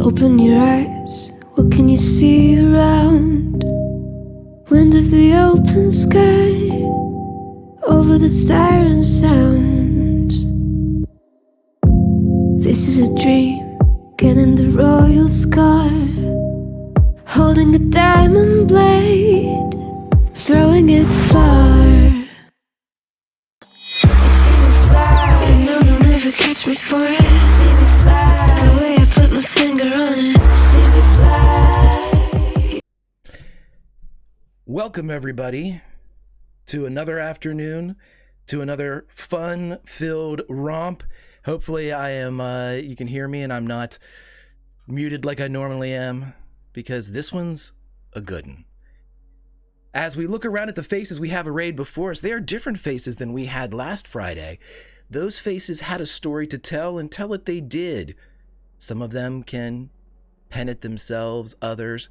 Open your eyes, what can you see around? Wind of the open sky, over the siren sounds. This is a dream, getting the royal scar, holding a diamond blade, throwing it far. You see me fly, I know they'll never catch me for it. You see me fly, the way I put my finger on it. You see me fly. Welcome everybody to another afternoon, to another fun-filled romp. Hopefully I am, you can hear me and I'm not muted like I normally am, because this one's a good one. As we look around at the faces we have arrayed before us, they are different faces than we had last Friday. Those faces had a story to tell, and tell it they did. Some of them can pen it themselves, others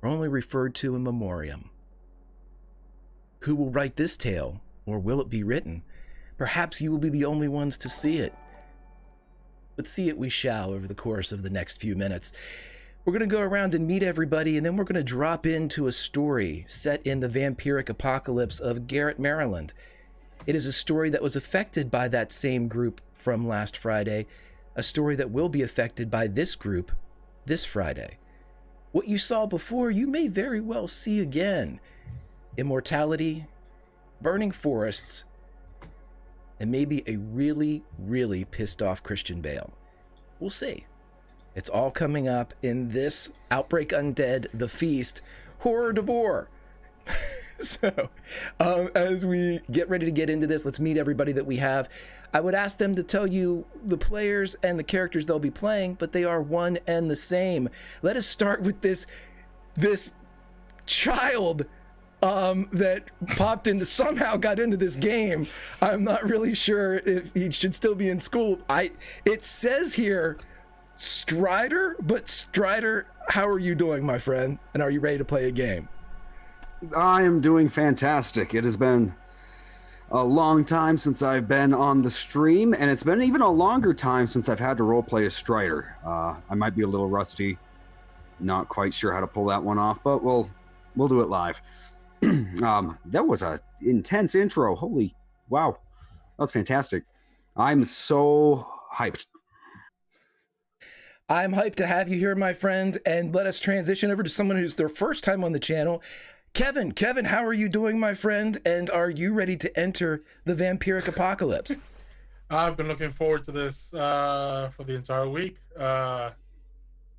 are only referred to in memoriam. Who will write this tale, or will it be written? Perhaps you will be the only ones to see it. But see it we shall over the course of the next few minutes. We're going to go around and meet everybody, and then we're going to drop into a story set in the vampiric apocalypse of Garrett, Maryland. It is a story that was affected by that same group from last Friday, a story that will be affected by this group this Friday. What you saw before, you may very well see again. Immortality, burning forests, and maybe a really, really pissed off Christian Bale. We'll see. It's all coming up in this Outbreak Undead, The Feast, Horror Devore. So, as we get ready to get into this, let's meet everybody that we have. I would ask them to tell you the players and the characters they'll be playing, but they are one and the same. Let us start with this child that popped into, somehow got into this game. I'm not really sure if he should still be in school. It says here Strider, but Strider, how are you doing, my friend? And are you ready to play a game? I am doing fantastic. It has been a long time since I've been on the stream, and it's been even a longer time since I've had to roleplay a Strider. I might be a little rusty, not quite sure how to pull that one off, but we'll do it live. That was a intense intro. Holy wow, that's fantastic. I'm so hyped. I'm hyped to have you here, my friend, and let us transition over to someone who's their first time on the channel. Kevin, how are you doing, my friend? And are you ready to enter the vampiric apocalypse? I've been looking forward to this for the entire week. Yeah,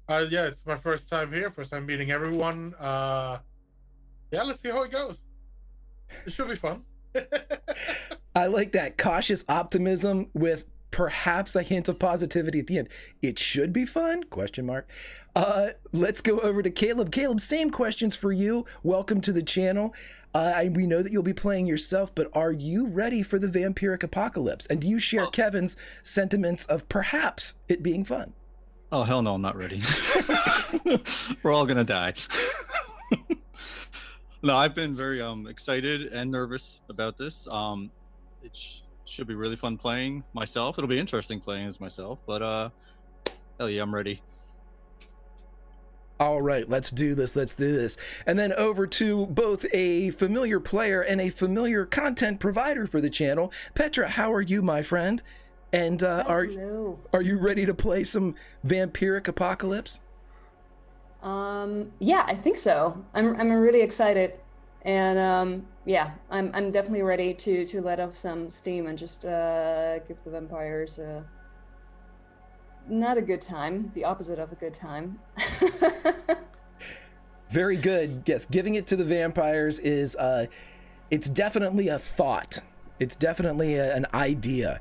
it's my first time here, first time meeting everyone. Yeah, let's see how it goes. It should be fun. I like that cautious optimism with perhaps a hint of positivity at the end. It should be fun? ? Let's go over to Caleb. Caleb, same questions for you. Welcome to the channel. We know that you'll be playing yourself, but are you ready for the vampiric apocalypse? And do you share Kevin's sentiments of perhaps it being fun? Oh, hell no, I'm not ready. We're all gonna die. No, I've been very excited and nervous about this. It should be really fun playing myself. It'll be interesting playing as myself, but hell yeah, I'm ready. All right, let's do this. And then over to both a familiar player and a familiar content provider for the channel. Petra, how are you, my friend? And are you ready to play some vampiric apocalypse? Yeah, I think so. I'm really excited, and yeah, I'm definitely ready to let off some steam and just give the vampires not a good time, the opposite of a good time. Very good. Yes, giving it to the vampires is it's definitely a thought. It's definitely an idea.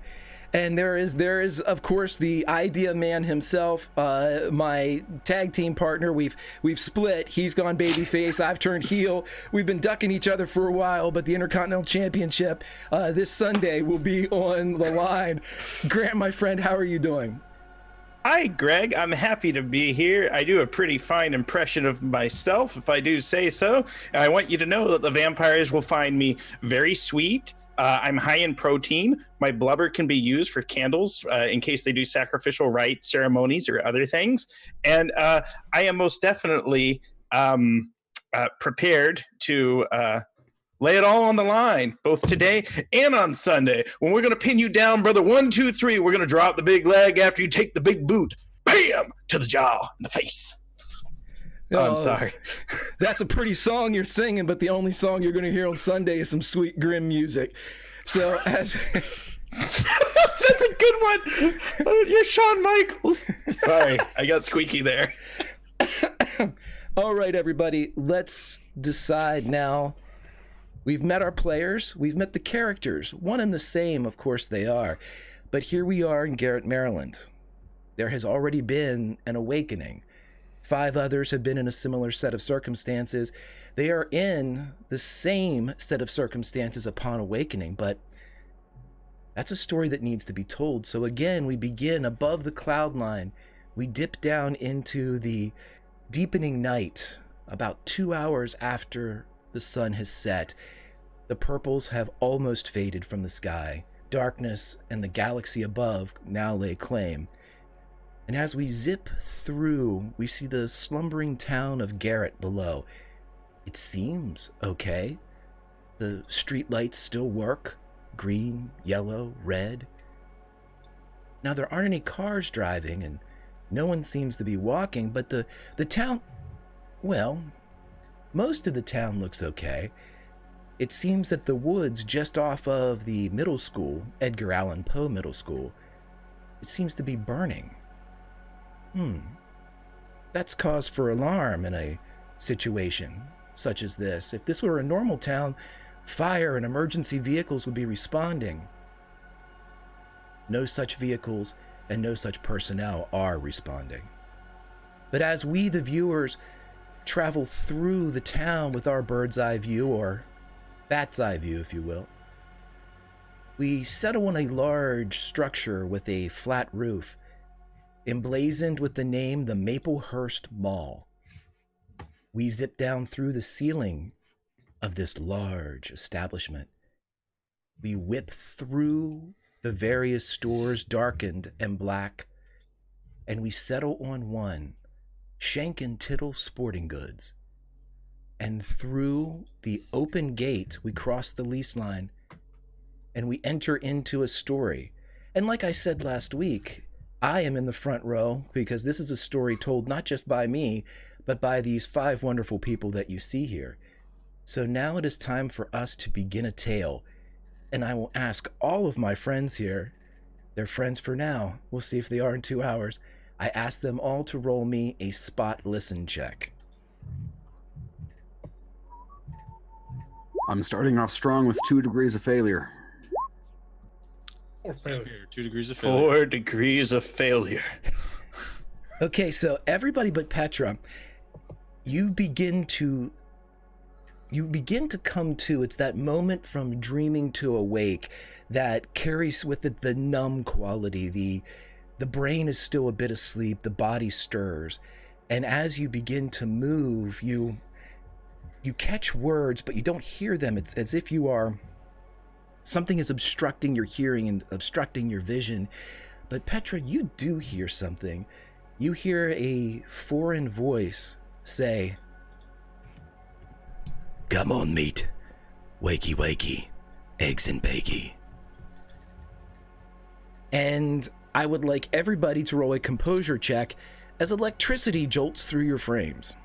And there is of course the idea man himself, my tag team partner. We've split. He's gone babyface. I've turned heel. We've been ducking each other for a while, but the Intercontinental Championship this Sunday will be on the line. Grant, my friend, how are you doing? Hi, Greg. I'm happy to be here. I do a pretty fine impression of myself, if I do say so. And I want you to know that the vampires will find me very sweet, I'm high in protein. My blubber can be used for candles in case they do sacrificial rite ceremonies or other things. And I am most definitely prepared to lay it all on the line, both today and on Sunday, when we're going to pin you down, brother. 1, 2, 3. We're going to drop the big leg after you take the big boot. Bam! To the jaw and the face. Oh, I'm sorry. That's a pretty song you're singing, but the only song you're going to hear on Sunday is some sweet, grim music. So as... That's a good one. You're Shawn Michaels. Sorry, I got squeaky there. All right, everybody, let's decide now. We've met our players. We've met the characters. One and the same, of course they are. But here we are in Garrett, Maryland. There has already been an awakening. 5 others have been in a similar set of circumstances. They are in the same set of circumstances upon awakening, but that's a story that needs to be told. So again, we begin above the cloud line. We dip down into the deepening night, about 2 hours after the sun has set. The purples have almost faded from the sky. Darkness and the galaxy above now lay claim. And as we zip through, we see the slumbering town of Garrett below. It seems okay. The street lights still work. Green, yellow, red. Now, there aren't any cars driving, and no one seems to be walking, but the town, well, most of the town looks okay. It seems that the woods just off of the middle school, Edgar Allan Poe Middle School, it seems to be burning. That's cause for alarm in a situation such as this. If this were a normal town, fire and emergency vehicles would be responding. No such vehicles and no such personnel are responding. But as we, the viewers, travel through the town with our bird's eye view, or bat's eye view, if you will, we settle on a large structure with a flat roof, emblazoned with the name the Maplehurst Mall. We zip down through the ceiling of this large establishment. We whip through the various stores, darkened and black, and we settle on one, Shank and Tittle Sporting Goods. And through the open gate, we cross the lease line, and we enter into a story. And like I said last week, I am in the front row because this is a story told not just by me, but by these 5 wonderful people that you see here. So now it is time for us to begin a tale. And I will ask all of my friends here, they're friends for now, we'll see if they are in 2 hours, I ask them all to roll me a spot listen check. I'm starting off strong with 2 degrees of failure. Or failure. 2 degrees of failure. 4 degrees of failure. Okay, so everybody but Petra, you begin to come to, it's that moment from dreaming to awake that carries with it the numb quality. The brain is still a bit asleep, the body stirs, and as you begin to move, you catch words, but you don't hear them. It's as if something is obstructing your hearing and obstructing your vision. But Petra, you do hear something. You hear a foreign voice say, "Come on, meat. Wakey, wakey. Eggs and bakey." And I would like everybody to roll a composure check as electricity jolts through your frames.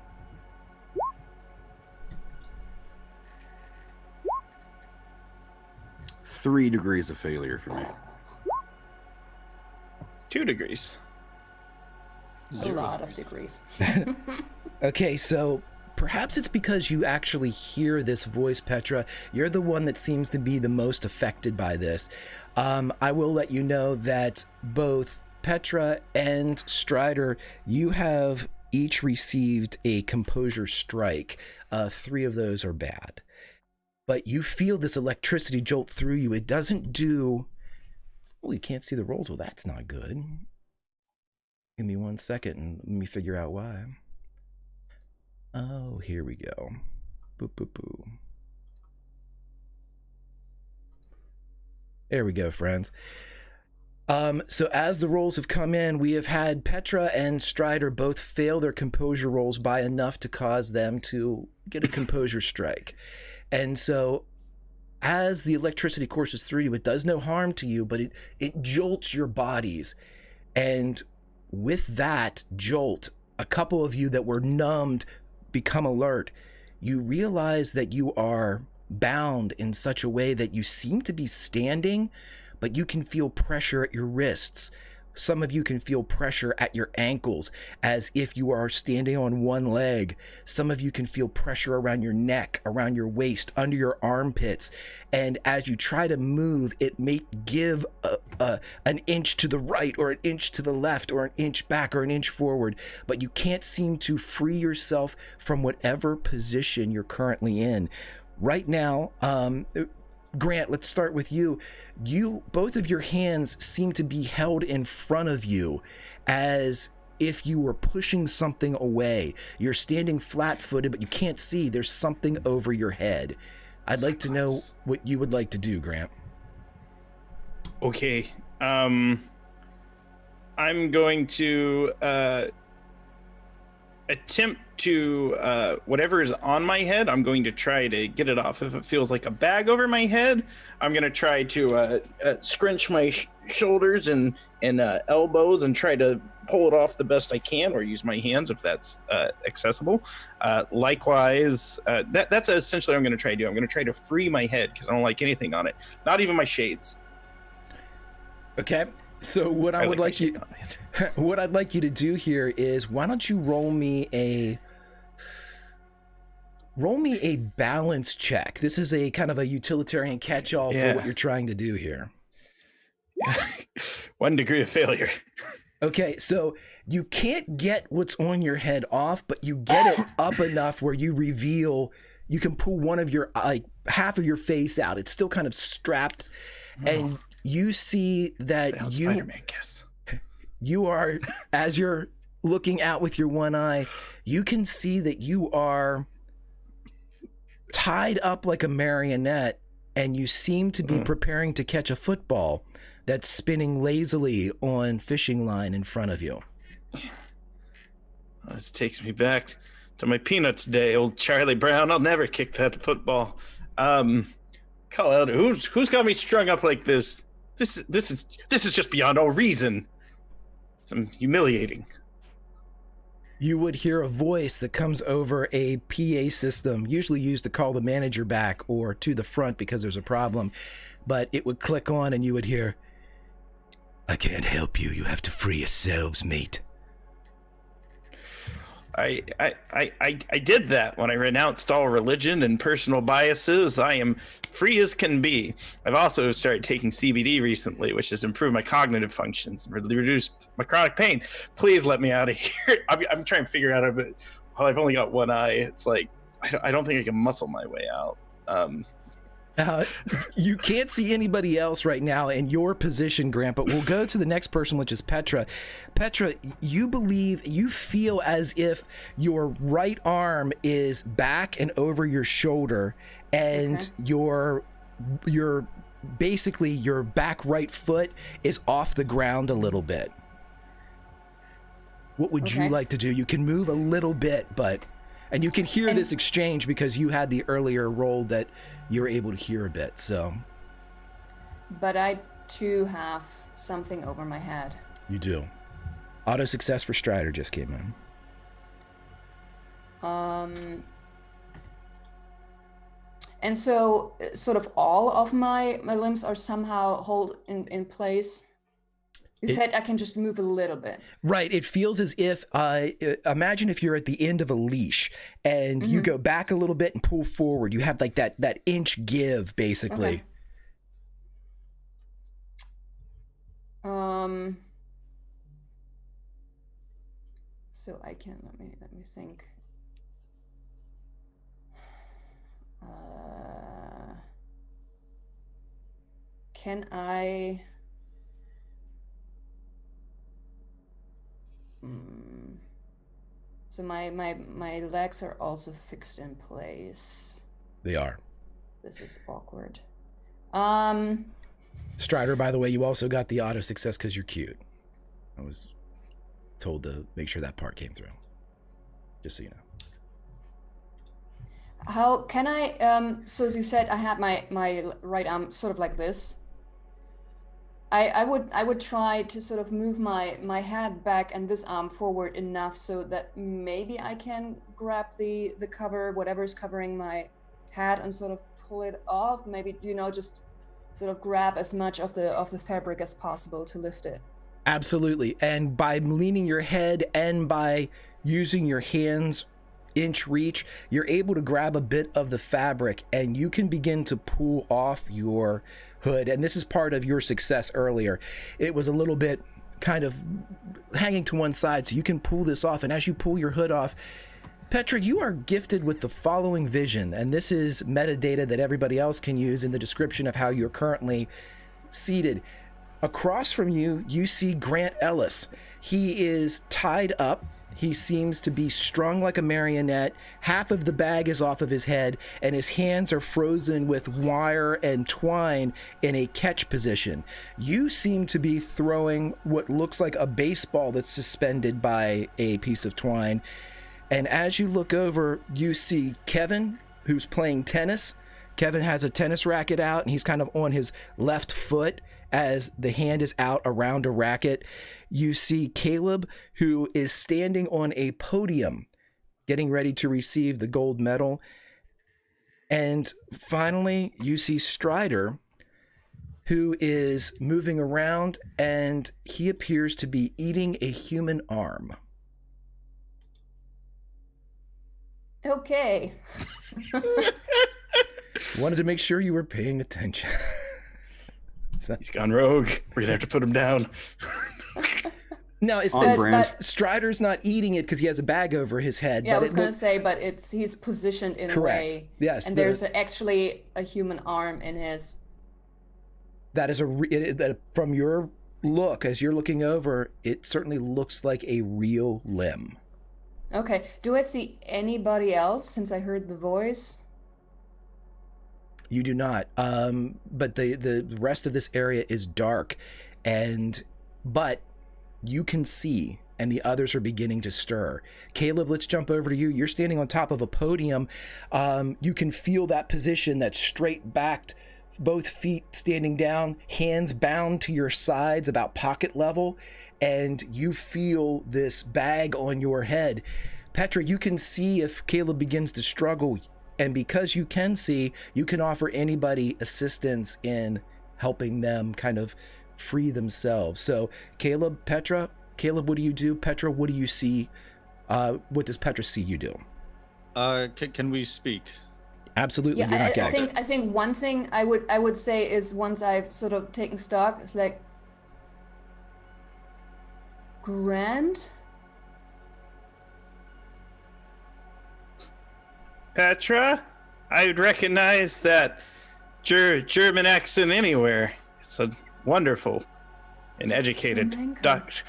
3 degrees of failure for me. 2 degrees. A lot of degrees. Okay, so perhaps it's because you actually hear this voice, Petra. You're the one that seems to be the most affected by this. I will let you know that both Petra and Strider, you have each received a composure strike. 3 of those are bad. But you feel this electricity jolt through you. It doesn't do... Oh, you can't see the rolls. Well, that's not good. Give me 1 second and let me figure out why. Oh, here we go. Boop, boop, boop. There we go, friends. So as the rolls have come in, we have had Petra and Strider both fail their composure rolls by enough to cause them to get a composure strike. And so as the electricity courses through you, it does no harm to you, but it jolts your bodies. And with that jolt, a couple of you that were numbed become alert. You realize that you are bound in such a way that you seem to be standing, but you can feel pressure at your wrists. Some of you can feel pressure at your ankles as if you are standing on one leg. Some of you can feel pressure around your neck, around your waist, under your armpits. And as you try to move, it may give an inch to the right or an inch to the left or an inch back or an inch forward, but you can't seem to free yourself from whatever position you're currently in. Right now, Grant, let's start with you. Both of your hands seem to be held in front of you as if you were pushing something away. You're standing flat-footed, but you can't see. There's something over your head. I'd like to know what you would like to do, Grant. Okay. I'm going to attempt to whatever is on my head, I'm going to try to get it off. If it feels like a bag over my head, I'm going to try to scrunch my shoulders and elbows and try to pull it off the best I can, or use my hands if that's accessible. Likewise, that's essentially what I'm going to try to do. I'm going to try to free my head because I don't like anything on it, not even my shades. Okay. So what I'd like you to do here is, why don't you roll me a balance check. This is a kind of a utilitarian catch-all for what you're trying to do here. 1 degree of failure. Okay, so you can't get what's on your head off, but you get it up enough where you can pull one of your, half of your face out. It's still kind of strapped, and you see that Spider-Man kiss. You are, as you're looking out with your one eye, you can see that you are tied up like a marionette, and you seem to be preparing to catch a football that's spinning lazily on fishing line in front of you. This takes me back to my Peanuts day, old Charlie Brown. I'll never kick that football. Call out, who's got me strung up like this? This is just beyond all reason. It's humiliating. You would hear a voice that comes over a PA system, usually used to call the manager back or to the front because there's a problem. But it would click on and you would hear, "I can't help you. You have to free yourselves, mate." I did that when I renounced all religion and personal biases. I am free as can be. I've also started taking CBD recently, which has improved my cognitive functions and reduced my chronic pain. Please let me out of here. I'm trying to figure out it. Well, I've only got one eye. It's like, I don't think I can muscle my way out. You can't see anybody else right now in your position, Grant, but we'll go to the next person, which is Petra. Petra, you feel as if your right arm is back and over your shoulder, and your basically your back right foot is off the ground a little bit. What would you like to do? You can move a little bit, and you can hear this exchange because you had the earlier roll that you're able to hear a bit, so. But I too have something over my head. You do. Auto success for Strider just came in. And so sort of all of my limbs are somehow held in place. You said I can just move a little bit. Right. It feels as if, imagine if you're at the end of a leash and you go back a little bit and pull forward. You have like that inch give, basically. Okay. So I can, let me think. Can I... So my legs are also fixed in place. They are. This is awkward. Strider, by the way, you also got the auto success because you're cute. I was told to make sure that part came through. Just so you know. How can I, so as you said, I had my right arm sort of like this. I would try to sort of move my head back and this arm forward enough so that maybe I can grab the cover, whatever is covering my head, and sort of pull it off. Maybe, just sort of grab as much of the fabric as possible to lift it. Absolutely. And by leaning your head and by using your hands inch reach, you're able to grab a bit of the fabric and you can begin to pull off your hood. And this is part of your success earlier. It was a little bit kind of hanging to one side, so you can pull this off. And as you pull your hood off, Petra, you are gifted with the following vision, and this is metadata that everybody else can use in the description of how you're currently seated. Across from you, you see Grant Ellis. He is tied up. He seems to be strung like a marionette. Half of the bag is off of his head, and his hands are frozen with wire and twine in a catch position. You seem to be throwing what looks like a baseball that's suspended by a piece of twine. And as you look over, you see Kevin, who's playing tennis. Kevin has a tennis racket out, and he's kind of on his left foot as the hand is out around a racket. You see Caleb, who is standing on a podium, getting ready to receive the gold medal. And finally, you see Strider, who is moving around, and he appears to be eating a human arm. Okay. Wanted to make sure you were paying attention. He's gone rogue. We're gonna have to put him down. No, but Strider's not eating it because he has a bag over his head. Yeah, I was gonna say, but he's positioned in correct. a way. Yes, and there's actually a human arm in his. That is from your look, as you're looking over, it certainly looks like a real limb. Okay. Do I see anybody else since I heard the voice? You do not. But the rest of this area is dark, but you can see, and the others are beginning to stir. Caleb, let's jump over to you. You're standing on top of a podium. You can feel that position, that's straight backed, both feet standing down, hands bound to your sides about pocket level, and you feel this bag on your head. Petra, you can see if Caleb begins to struggle, and because you can see, you can offer anybody assistance in helping them kind of free themselves. So Caleb, Petra, Caleb, what do you do? Petra, what do you see? What does Petra see you do? Can we speak? Absolutely. Yeah, I think one thing I would say is, once I've sort of taken stock, it's like, Grant? Petra, I would recognize that German accent anywhere. It's a wonderful and educated doctor.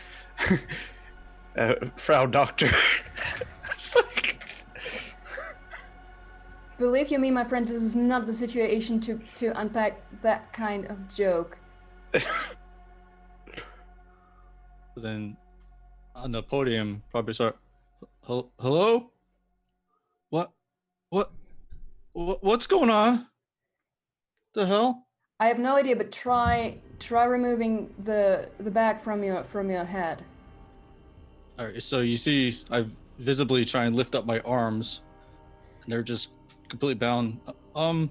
Frau Doctor. It's like... Believe you me, my friend, this is not the situation to unpack that kind of joke. Then on the podium, probably start, hello? What's going on? The hell? I have no idea, but try removing the bag from your head. All right, so you see, I visibly try and lift up my arms, and they're just completely bound. How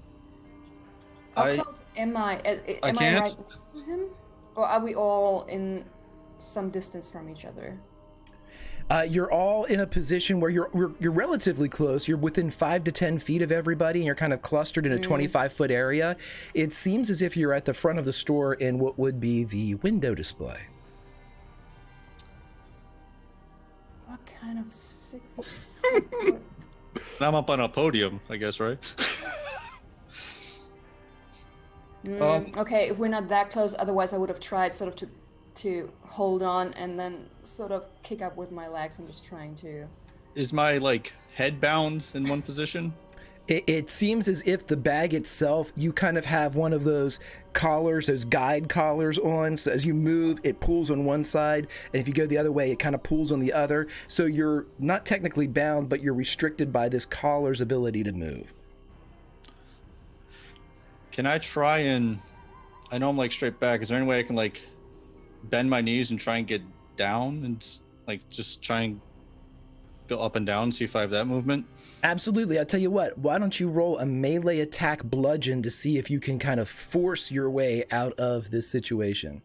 close am I? Am I right next to him, or are we all in some distance from each other? You're all in a position where you're relatively close. You're within 5 to 10 feet of everybody, and you're kind of clustered in a 25-foot area. It seems as if you're at the front of the store in what would be the window display. What kind of sick... I'm up on a podium, I guess, right? Okay, if we're not that close, otherwise I would have tried sort of to hold on and then sort of kick up with my legs. I'm just trying to... Is my head bound in one position? It seems as if the bag itself, you kind of have one of those collars, those guide collars on. So as you move, it pulls on one side, and if you go the other way, it kind of pulls on the other. So you're not technically bound, but you're restricted by this collar's ability to move. Can I try and... I know I'm like straight back. Is there any way I can like bend my knees and try and get down and like just try and go up and down, see if I have that movement? Absolutely. I'll tell you what, why don't you roll a melee attack bludgeon to see if you can kind of force your way out of this situation.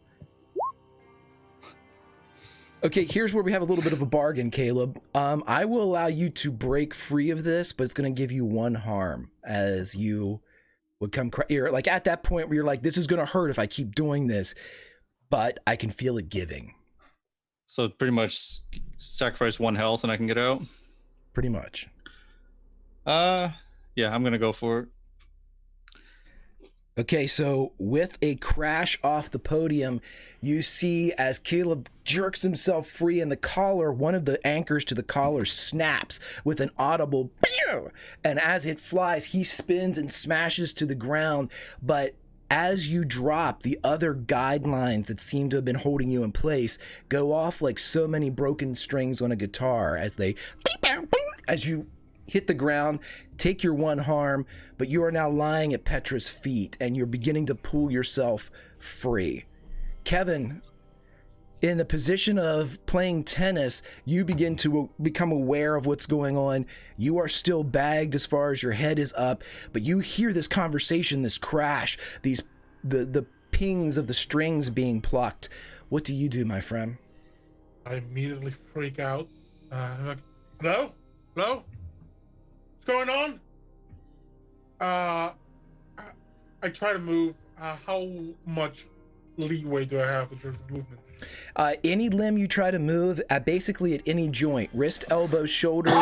Okay, here's where we have a little bit of a bargain, Caleb. I will allow you to break free of this, but it's going to give you 1 harm as you would come... You're like at that point where you're like, this is going to hurt if I keep doing this, but I can feel it giving. So pretty much sacrifice 1 health and I can get out? Pretty much. Yeah, I'm gonna go for it. Okay, so with a crash off the podium, you see as Caleb jerks himself free and the collar, one of the anchors to the collar snaps with an audible pew! And as it flies, he spins and smashes to the ground, but as you drop, the other guidelines that seem to have been holding you in place go off like so many broken strings on a guitar as they... As you hit the ground, take your 1 harm, but you are now lying at Petra's feet and you're beginning to pull yourself free. Kevin, in the position of playing tennis, you begin to become aware of what's going on. You are still bagged as far as your head is up, but you hear this conversation, this crash, the pings of the strings being plucked. What do you do, my friend? I immediately freak out. I'm like, hello? Hello? What's going on? I try to move. How much leeway do I have in terms of movement? Any limb you try to move, basically at any joint, wrist, elbow, shoulder,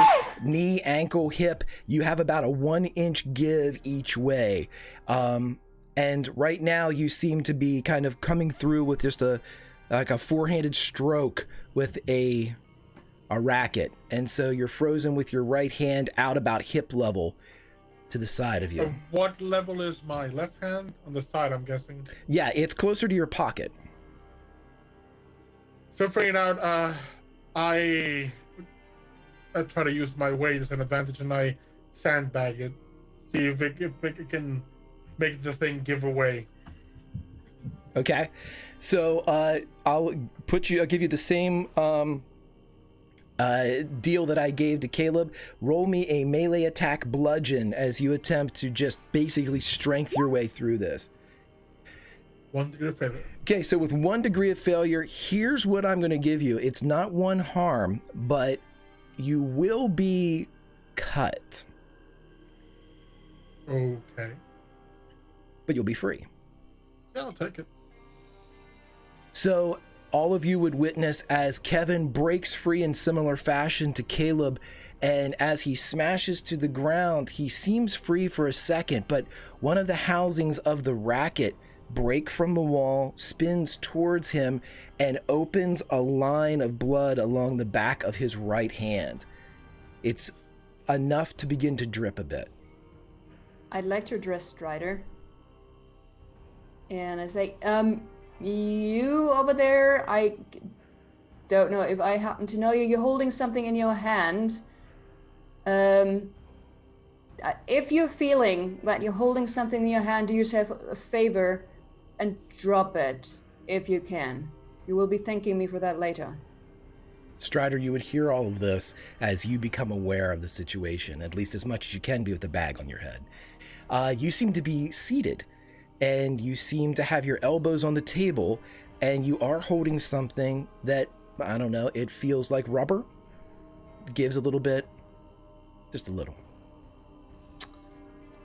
knee, ankle, hip, you have about a 1-inch give each way. And right now you seem to be kind of coming through with just a 4-handed stroke with a racket. And so you're frozen with your right hand out about hip level to the side of you. What level is my left hand? On the side, I'm guessing. Yeah, it's closer to your pocket. So figuring out, I try to use my weight as an advantage and I sandbag it. See if it can make the thing give away. Okay, so I'll give you the same deal that I gave to Caleb. Roll me a melee attack bludgeon as you attempt to just basically strength your way through this. 1 degree of failure. Okay, so with 1 degree of failure, here's what I'm going to give you. It's not 1 harm, but you will be cut. Okay. But you'll be free. Yeah, I'll take it. So all of you would witness as Kevin breaks free in similar fashion to Caleb, and as he smashes to the ground, he seems free for a second, but one of the housings of the racket break from the wall, spins towards him, and opens a line of blood along the back of his right hand. It's enough to begin to drip a bit. I'd like to address Strider. And I say, you over there, I don't know if I happen to know you. You're holding something in your hand. If you're feeling that you're holding something in your hand, do yourself a favor and drop it if you can. You will be thanking me for that later. Strider, you would hear all of this as you become aware of the situation, at least as much as you can be with the bag on your head. You seem to be seated, and you seem to have your elbows on the table, and you are holding something that, I don't know, it feels like rubber. It gives a little bit, just a little.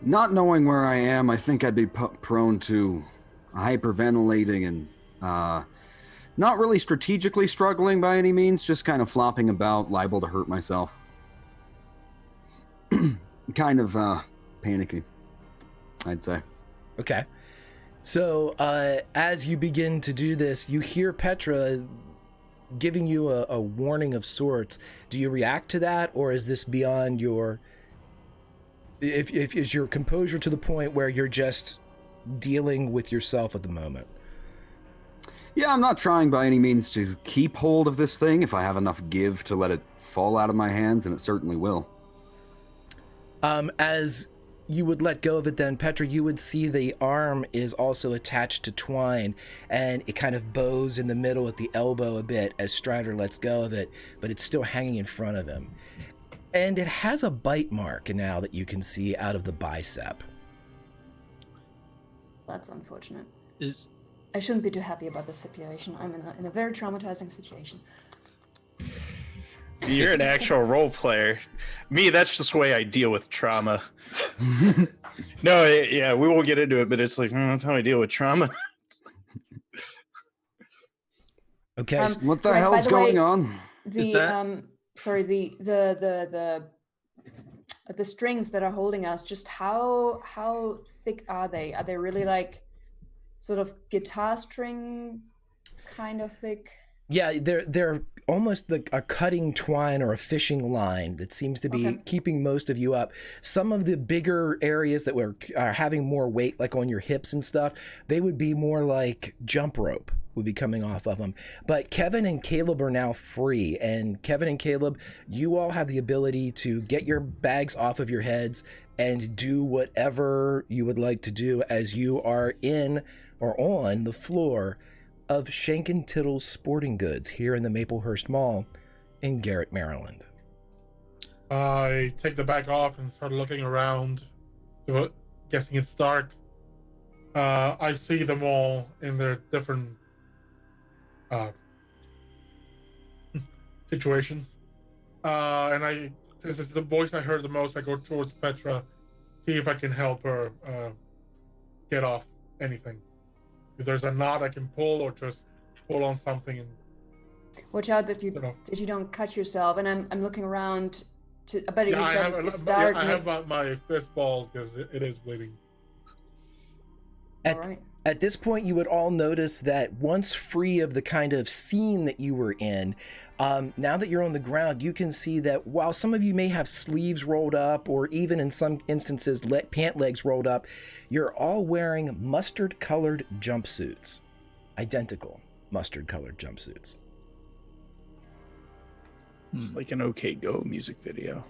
Not knowing where I am, I think I'd be prone to hyperventilating and not really strategically struggling by any means, just kind of flopping about, liable to hurt myself. Kind of panicky, I'd say. Okay. So as you begin to do this, you hear Petra giving you a warning of sorts. Do you react to that, or is this beyond your if is your composure to the point where you're just dealing with yourself at the moment? Yeah, I'm not trying by any means to keep hold of this thing. If I have enough give to let it fall out of my hands, then it certainly will. As you would let go of it, then Petra, you would see the arm is also attached to twine, and it kind of bows in the middle at the elbow a bit as Strider lets go of it, but it's still hanging in front of him. And it has a bite mark now that you can see out of the bicep. That's unfortunate. Is I shouldn't be too happy about this situation. I'm in a very traumatizing situation. You're an actual role player. Me, that's just the way I deal with trauma. No, yeah, we won't get into it, but it's like, that's how I deal with trauma. Okay. What the by hell's the going way, on? The sorry, the strings that are holding us, just how thick are they? Are they really like sort of guitar string kind of thick? Yeah, they're almost like a cutting twine or a fishing line that seems to be keeping most of you up. Some of the bigger areas that are having more weight, like on your hips and stuff, they would be more like jump rope would be coming off of them. But Kevin and Caleb are now free, and Kevin and Caleb, you all have the ability to get your bags off of your heads and do whatever you would like to do as you are in or on the floor of Shank and Tittle's Sporting Goods here in the Maplehurst Mall in Garrett, Maryland. I take the bag off and start looking around, guessing it's dark. I see them all in their different situations. And this is the voice I heard the most. I go towards Petra, see if I can help her get off anything. If there's a knot I can pull, or just pull on something and watch out that you don't cut yourself. And I'm looking around to. But you said it's dark. I have my fist ball because it is bleeding. All right. At this point, you would all notice that once free of the kind of scene that you were in, now that you're on the ground, you can see that while some of you may have sleeves rolled up, or even in some instances pant legs rolled up, you're all wearing mustard-colored jumpsuits. Identical mustard-colored jumpsuits. It's like an OK Go music video.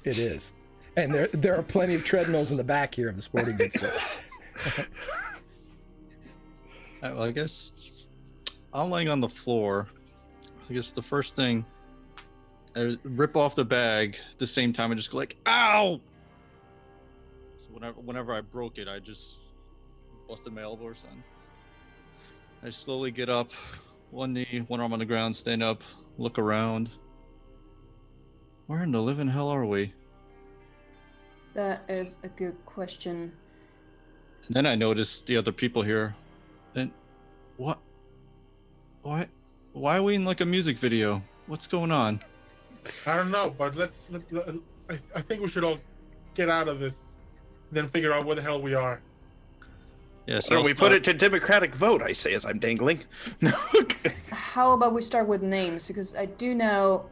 It is. And there are plenty of treadmills in the back here of the sporting goods store. Well, I guess I'm laying on the floor. I guess the first thing, I rip off the bag at the same time. I just go like, ow! So whenever I broke it, I just busted my elbow or something. I slowly get up, one knee, one arm on the ground, stand up, look around. Where in the living hell are we? That is a good question. And then I noticed the other people here. And what? Why are we in like a music video? What's going on? I don't know, but I think we should all get out of this, then figure out where the hell we are. Yeah, So we put it to democratic vote, I say, as I'm dangling. No. How about we start with names? Because I do know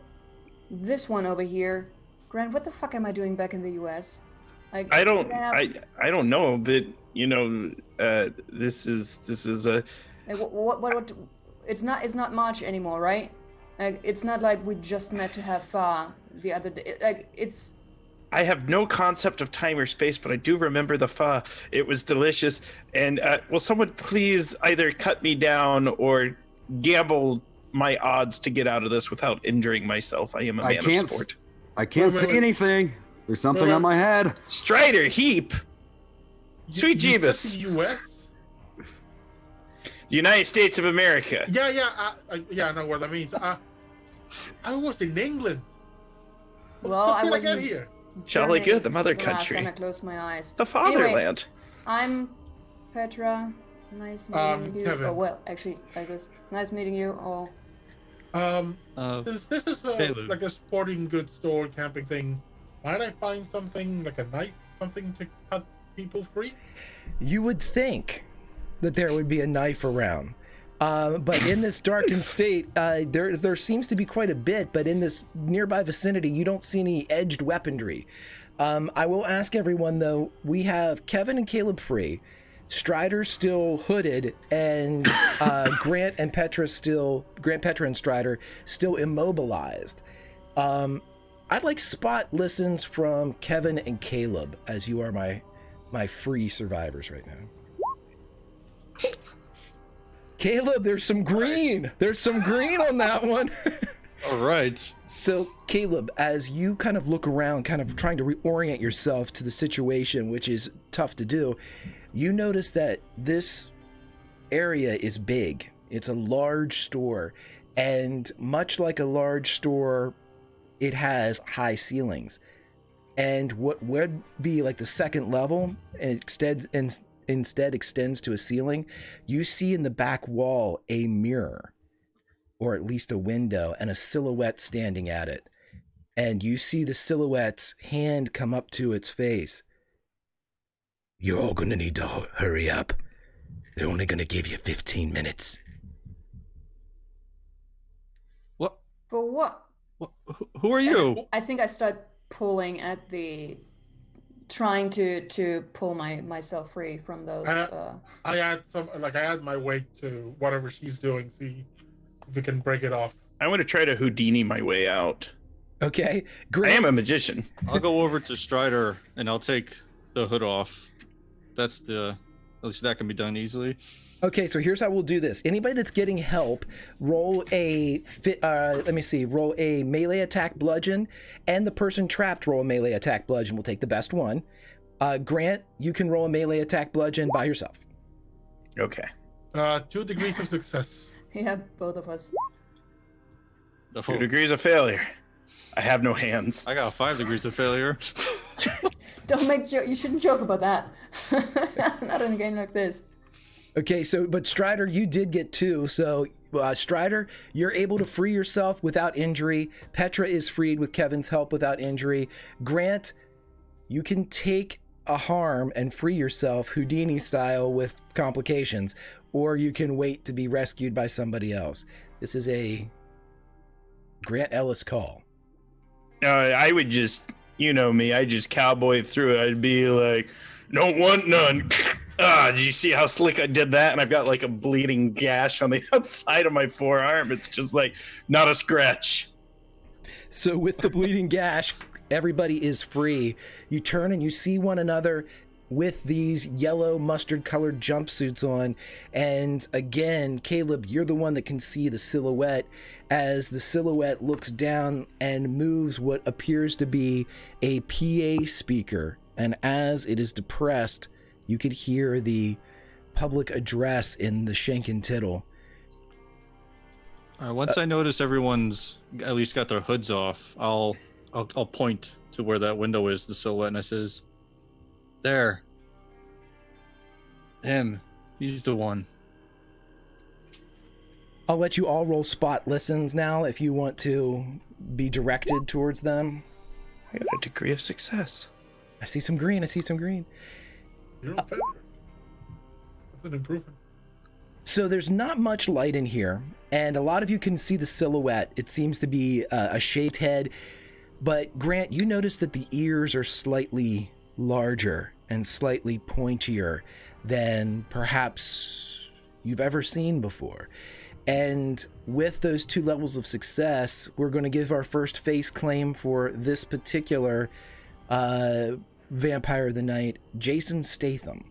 this one over here. Grant, what the fuck am I doing back in the US? Like, I don't know, but this is a. What? It's not March anymore, right? Like, it's not like we just met to have pho the other day. Like, it's. I have no concept of time or space, but I do remember the pho. It was delicious. And will someone please either cut me down or gamble my odds to get out of this without injuring myself? I am a man of sport. I can't see anything. There's something on my head. Strider, heap. Sweet Jeebus. The U.S. The United States of America. Yeah, I know what that means. I was in England. Well, I How was did I get here. Jolly Germany good, the mother the last country. time I closed my eyes. The fatherland. Anyway, I'm Petra. Nice meeting you. Kevin. Oh, well, actually, like this. Nice meeting you all. Since this is like a sporting goods store camping thing, might I find something like a knife, something to cut people free? You would think that there would be a knife around. But in this darkened state, there seems to be quite a bit, but in this nearby vicinity, you don't see any edged weaponry. I will ask everyone though, we have Kevin and Caleb free, Strider still hooded, and Grant, Petra and Strider still immobilized. I'd like spot listens from Kevin and Caleb, as you are my free survivors right now. Caleb, there's some green. Right. There's some green on that one. All right. So, Caleb, as you kind of look around, kind of trying to reorient yourself to the situation, which is tough to do, you notice that this area is big. It's a large store, and much like a large store, it has high ceilings. And what would be like the second level instead extends to a ceiling. You see in the back wall a mirror, or at least a window, and a silhouette standing at it. And you see the silhouette's hand come up to its face. You're all gonna need to hurry up. They're only gonna give you 15 minutes. What? For what? Who are you? I think I start pulling at trying to pull myself free from those. I add my weight to whatever she's doing. See if we can break it off. I want to try to Houdini my way out. Okay, great. I am a magician. I'll go over to Strider and I'll take the hood off. At least that can be done easily. Okay, so here's how we'll do this. Anybody that's getting help, roll a melee attack bludgeon, and the person trapped roll a melee attack bludgeon. We'll take the best one. Grant, you can roll a melee attack bludgeon by yourself. Okay. 2 degrees of success. Yeah, both of us. 2 degrees of failure. I have no hands. I got 5 degrees of failure. Don't you shouldn't joke about that. Not in a game like this. Okay, but Strider, you did get 2. So Strider, you're able to free yourself without injury. Petra is freed with Kevin's help without injury. Grant, you can take a harm and free yourself Houdini style with complications, or you can wait to be rescued by somebody else. This is a Grant Ellis call. I would just, you know me, I just cowboy through it. I'd be like, don't want none. Did you see how slick I did that? And I've got like a bleeding gash on the outside of my forearm. It's just like, not a scratch. So with the bleeding gash, everybody is free. You turn and you see one another with these yellow mustard colored jumpsuits on. And again, Caleb, you're the one that can see the silhouette as the silhouette looks down and moves what appears to be a PA speaker. And as it is depressed, you could hear the public address in the Shank and Tittle. Once I notice everyone's at least got their hoods off, I'll point to where that window is, the silhouette, and I says, "There, him. He's the one." I'll let you all roll spot listens now if you want to be directed towards them. I got a degree of success. I see some green. You're a failure. That's an improvement. So there's not much light in here, and a lot of you can see the silhouette. It seems to be a shaved head, but Grant, you notice that the ears are slightly larger and slightly pointier than perhaps you've ever seen before. And with those 2 levels of success, we're going to give our first face claim for this particular Vampire of the Night, Jason Statham,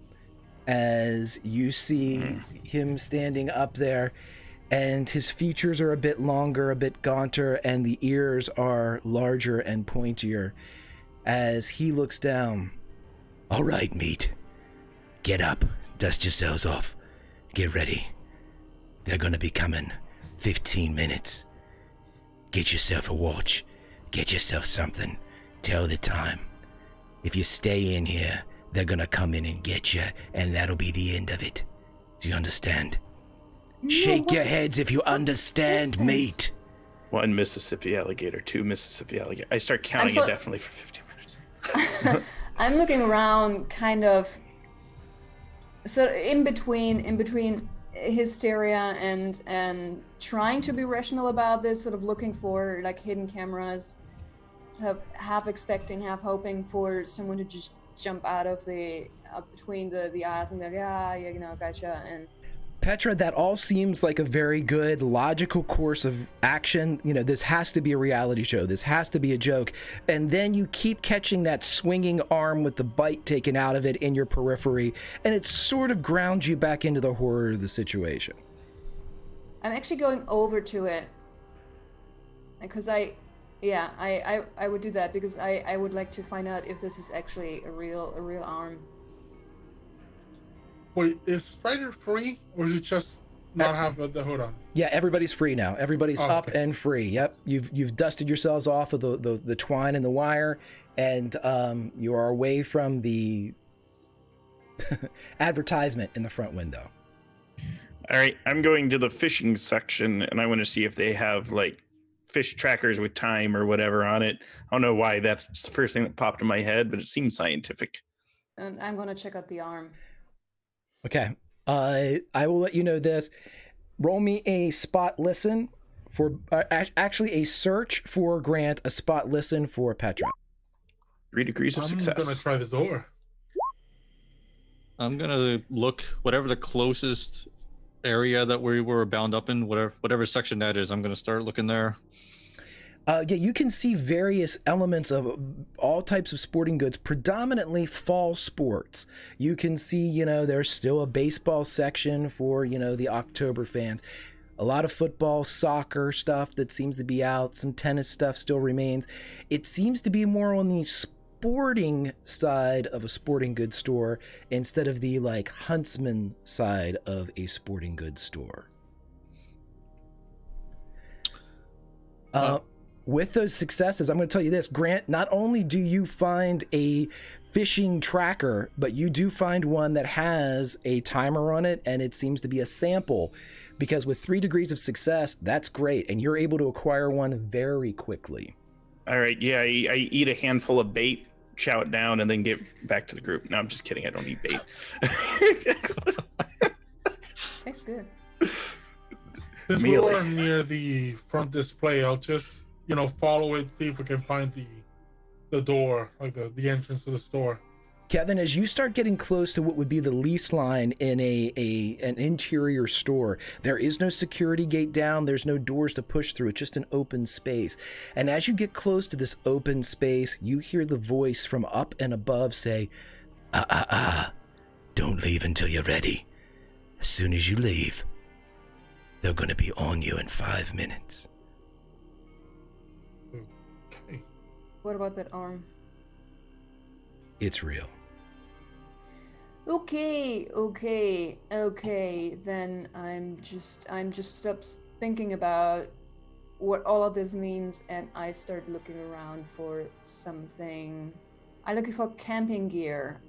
as you see him standing up there, and his features are a bit longer, a bit gaunter, and the ears are larger and pointier as he looks down. All right, meat. Get up, dust yourselves off, get ready. They're gonna be coming 15 minutes. Get yourself a watch, get yourself something, tell the time. If you stay in here, they're gonna come in and get you, and that'll be the end of it. Do you understand? No, shake your heads if you understand, mate. 1 Mississippi alligator, 2 Mississippi alligator. I start counting it definitely for 15 minutes. I'm looking around, kind of, so in between hysteria and trying to be rational about this, sort of looking for like hidden cameras, half expecting, half hoping for someone to just jump out of between the aisles and be like, yeah, gotcha. And Petra, that all seems like a very good, logical course of action. This has to be a reality show. This has to be a joke. And then you keep catching that swinging arm with the bite taken out of it in your periphery, and it sort of grounds you back into the horror of the situation. I'm actually going over to it because I would do that because I would like to find out if this is actually a real arm. Wait, is Strider free, or is it just not have the hood on? Yeah, everybody's free now. Everybody's up okay. and free. Yep, you've dusted yourselves off of the twine and the wire, and you are away from the advertisement in the front window. All right, I'm going to the fishing section, and I want to see if they have like fish trackers with time or whatever on it. I don't know why that's the first thing that popped in my head, but it seems scientific. And I'm gonna check out the arm. Okay, I will let you know this. Roll me a spot listen for actually a search for Grant, a spot listen for Petra. 3 degrees of success. I'm gonna try the door. I'm gonna look whatever the closest area that we were bound up in, whatever section that is. I'm gonna start looking there. Yeah, you can see various elements of all types of sporting goods, predominantly fall sports. You can see, there's still a baseball section for, the October fans. A lot of football, soccer stuff that seems to be out. Some tennis stuff still remains. It seems to be more on the sporting side of a sporting goods store instead of the, huntsman side of a sporting goods store. With those successes, I'm going to tell you this, Grant, not only do you find a fishing tracker, but you do find one that has a timer on it, and it seems to be a sample, because with 3 degrees of success, that's great, and you're able to acquire one very quickly. All right, yeah, I eat a handful of bait, chow it down, and then get back to the group. No, I'm just kidding, I don't eat bait. Tastes good. Since we were near the front display, I'll just follow it, see if we can find the door, like the entrance to the store. Kevin, as you start getting close to what would be the lease line in an interior store, there is no security gate down, there's no doors to push through, it's just an open space. And as you get close to this open space, you hear the voice from up and above say, don't leave until you're ready. As soon as you leave, they're gonna be on you in 5 minutes. What about that arm? It's real. Okay. Then I'm just up thinking about what all of this means, and I start looking around for something. I'm looking for camping gear,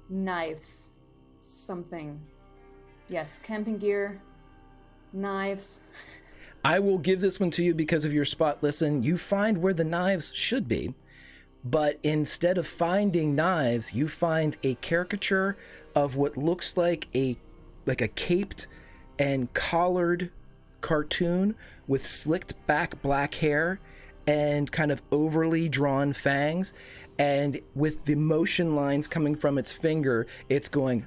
knives, something. Yes, camping gear, knives. I will give this one to you because of your spot listen. You find where the knives should be, but instead of finding knives, you find a caricature of what looks like a caped and collared cartoon with slicked back black hair and kind of overly drawn fangs, and with the motion lines coming from its finger, it's going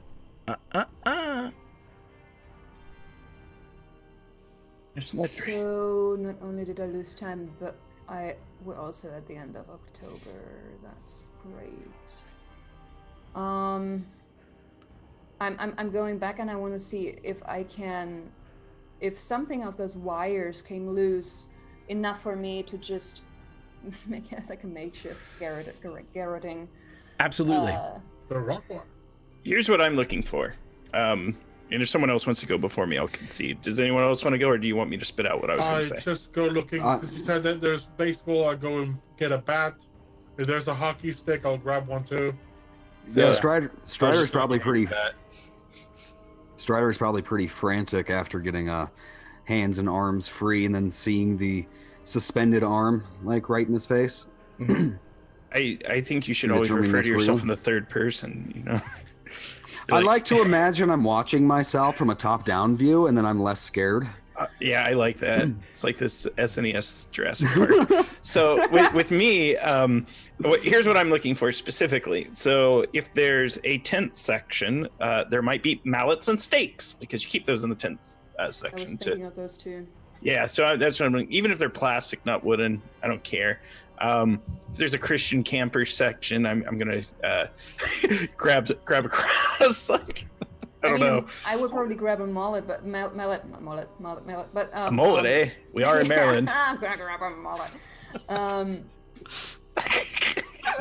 So not only did I lose time, but we're also at the end of October. That's great. I'm going back, and I want to see if something of those wires came loose enough for me to just make it like a makeshift garroting. Absolutely. The rock one. Here's what I'm looking for. And if someone else wants to go before me, I'll concede. Does anyone else want to go, or do you want me to spit out what I was going to say? Just go looking. Since you said that there's baseball, I'll go and get a bat. If there's a hockey stick, I'll grab one too. Yeah, Strider's probably pretty. Strider's probably pretty frantic after getting hands and arms free, and then seeing the suspended arm right in his face. I think you should always refer to yourself in the third person. I like to imagine I'm watching myself from a top-down view, and then I'm less scared. Yeah, I like that. It's like this SNES Jurassic Park. So with me, here's what I'm looking for specifically. So if there's a tent section, there might be mallets and stakes because you keep those in the tent section. I was thinking of those two. Yeah, so that's what I'm doing. Even if they're plastic, not wooden, I don't care. If there's a Christian camper section, I'm gonna grab a cross. Like, I don't know. I would probably grab a mullet, but mallet, but A mullet, eh? We are in Maryland. I'm gonna grab a mullet.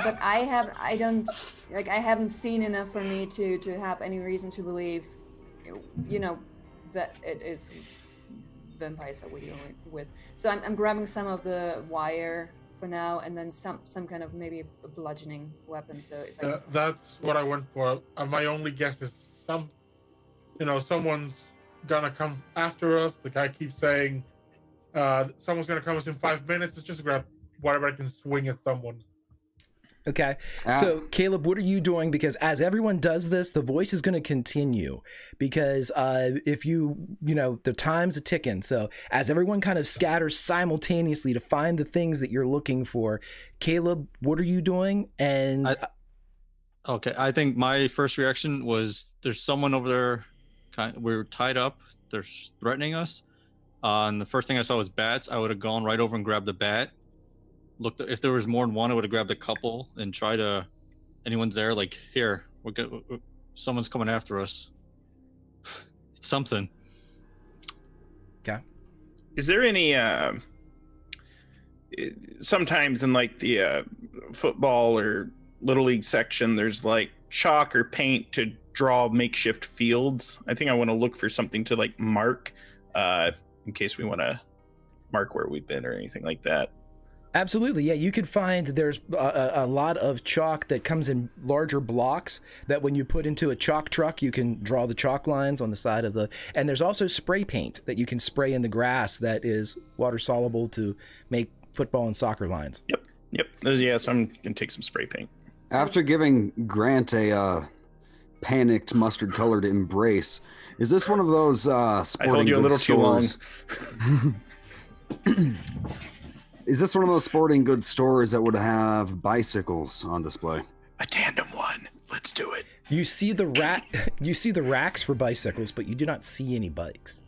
But I haven't seen enough for me to have any reason to believe, that it is vampires that we're dealing with. So I'm grabbing some of the wire for now, and then some kind of maybe a bludgeoning weapon. So if that's what I went for. My only guess is someone's gonna come after us. The guy keeps saying someone's gonna come us in 5 minutes. Let's just grab whatever I can swing at someone. Okay. So Caleb, what are you doing? Because as everyone does this, the voice is going to continue because if the time's a ticking. So as everyone kind of scatters simultaneously to find the things that you're looking for, Caleb, what are you doing? And I think my first reaction was there's someone over there. We're tied up. They're threatening us. And the first thing I saw was bats. I would have gone right over and grabbed a bat. Looked, if there was more than one, I would have grabbed a couple and try to. Anyone's there? Like, here, someone's coming after us. It's something. Okay. Is there any? Sometimes in like the football or little league section, there's like chalk or paint to draw makeshift fields. I think I want to look for something to like mark, in case we want to mark where we've been or anything like that. Absolutely. Yeah, you could find there's a lot of chalk that comes in larger blocks that when you put into a chalk truck, you can draw the chalk lines on the side of and there's also spray paint that you can spray in the grass that is water soluble to make football and soccer lines. Yep. So I'm going to take some spray paint. After giving Grant a panicked mustard-colored embrace, is this one of those sporting I hold you a little stores? too long. Is this one of those sporting goods stores that would have bicycles on display? A tandem one. Let's do it. You see the racks for bicycles, but you do not see any bikes.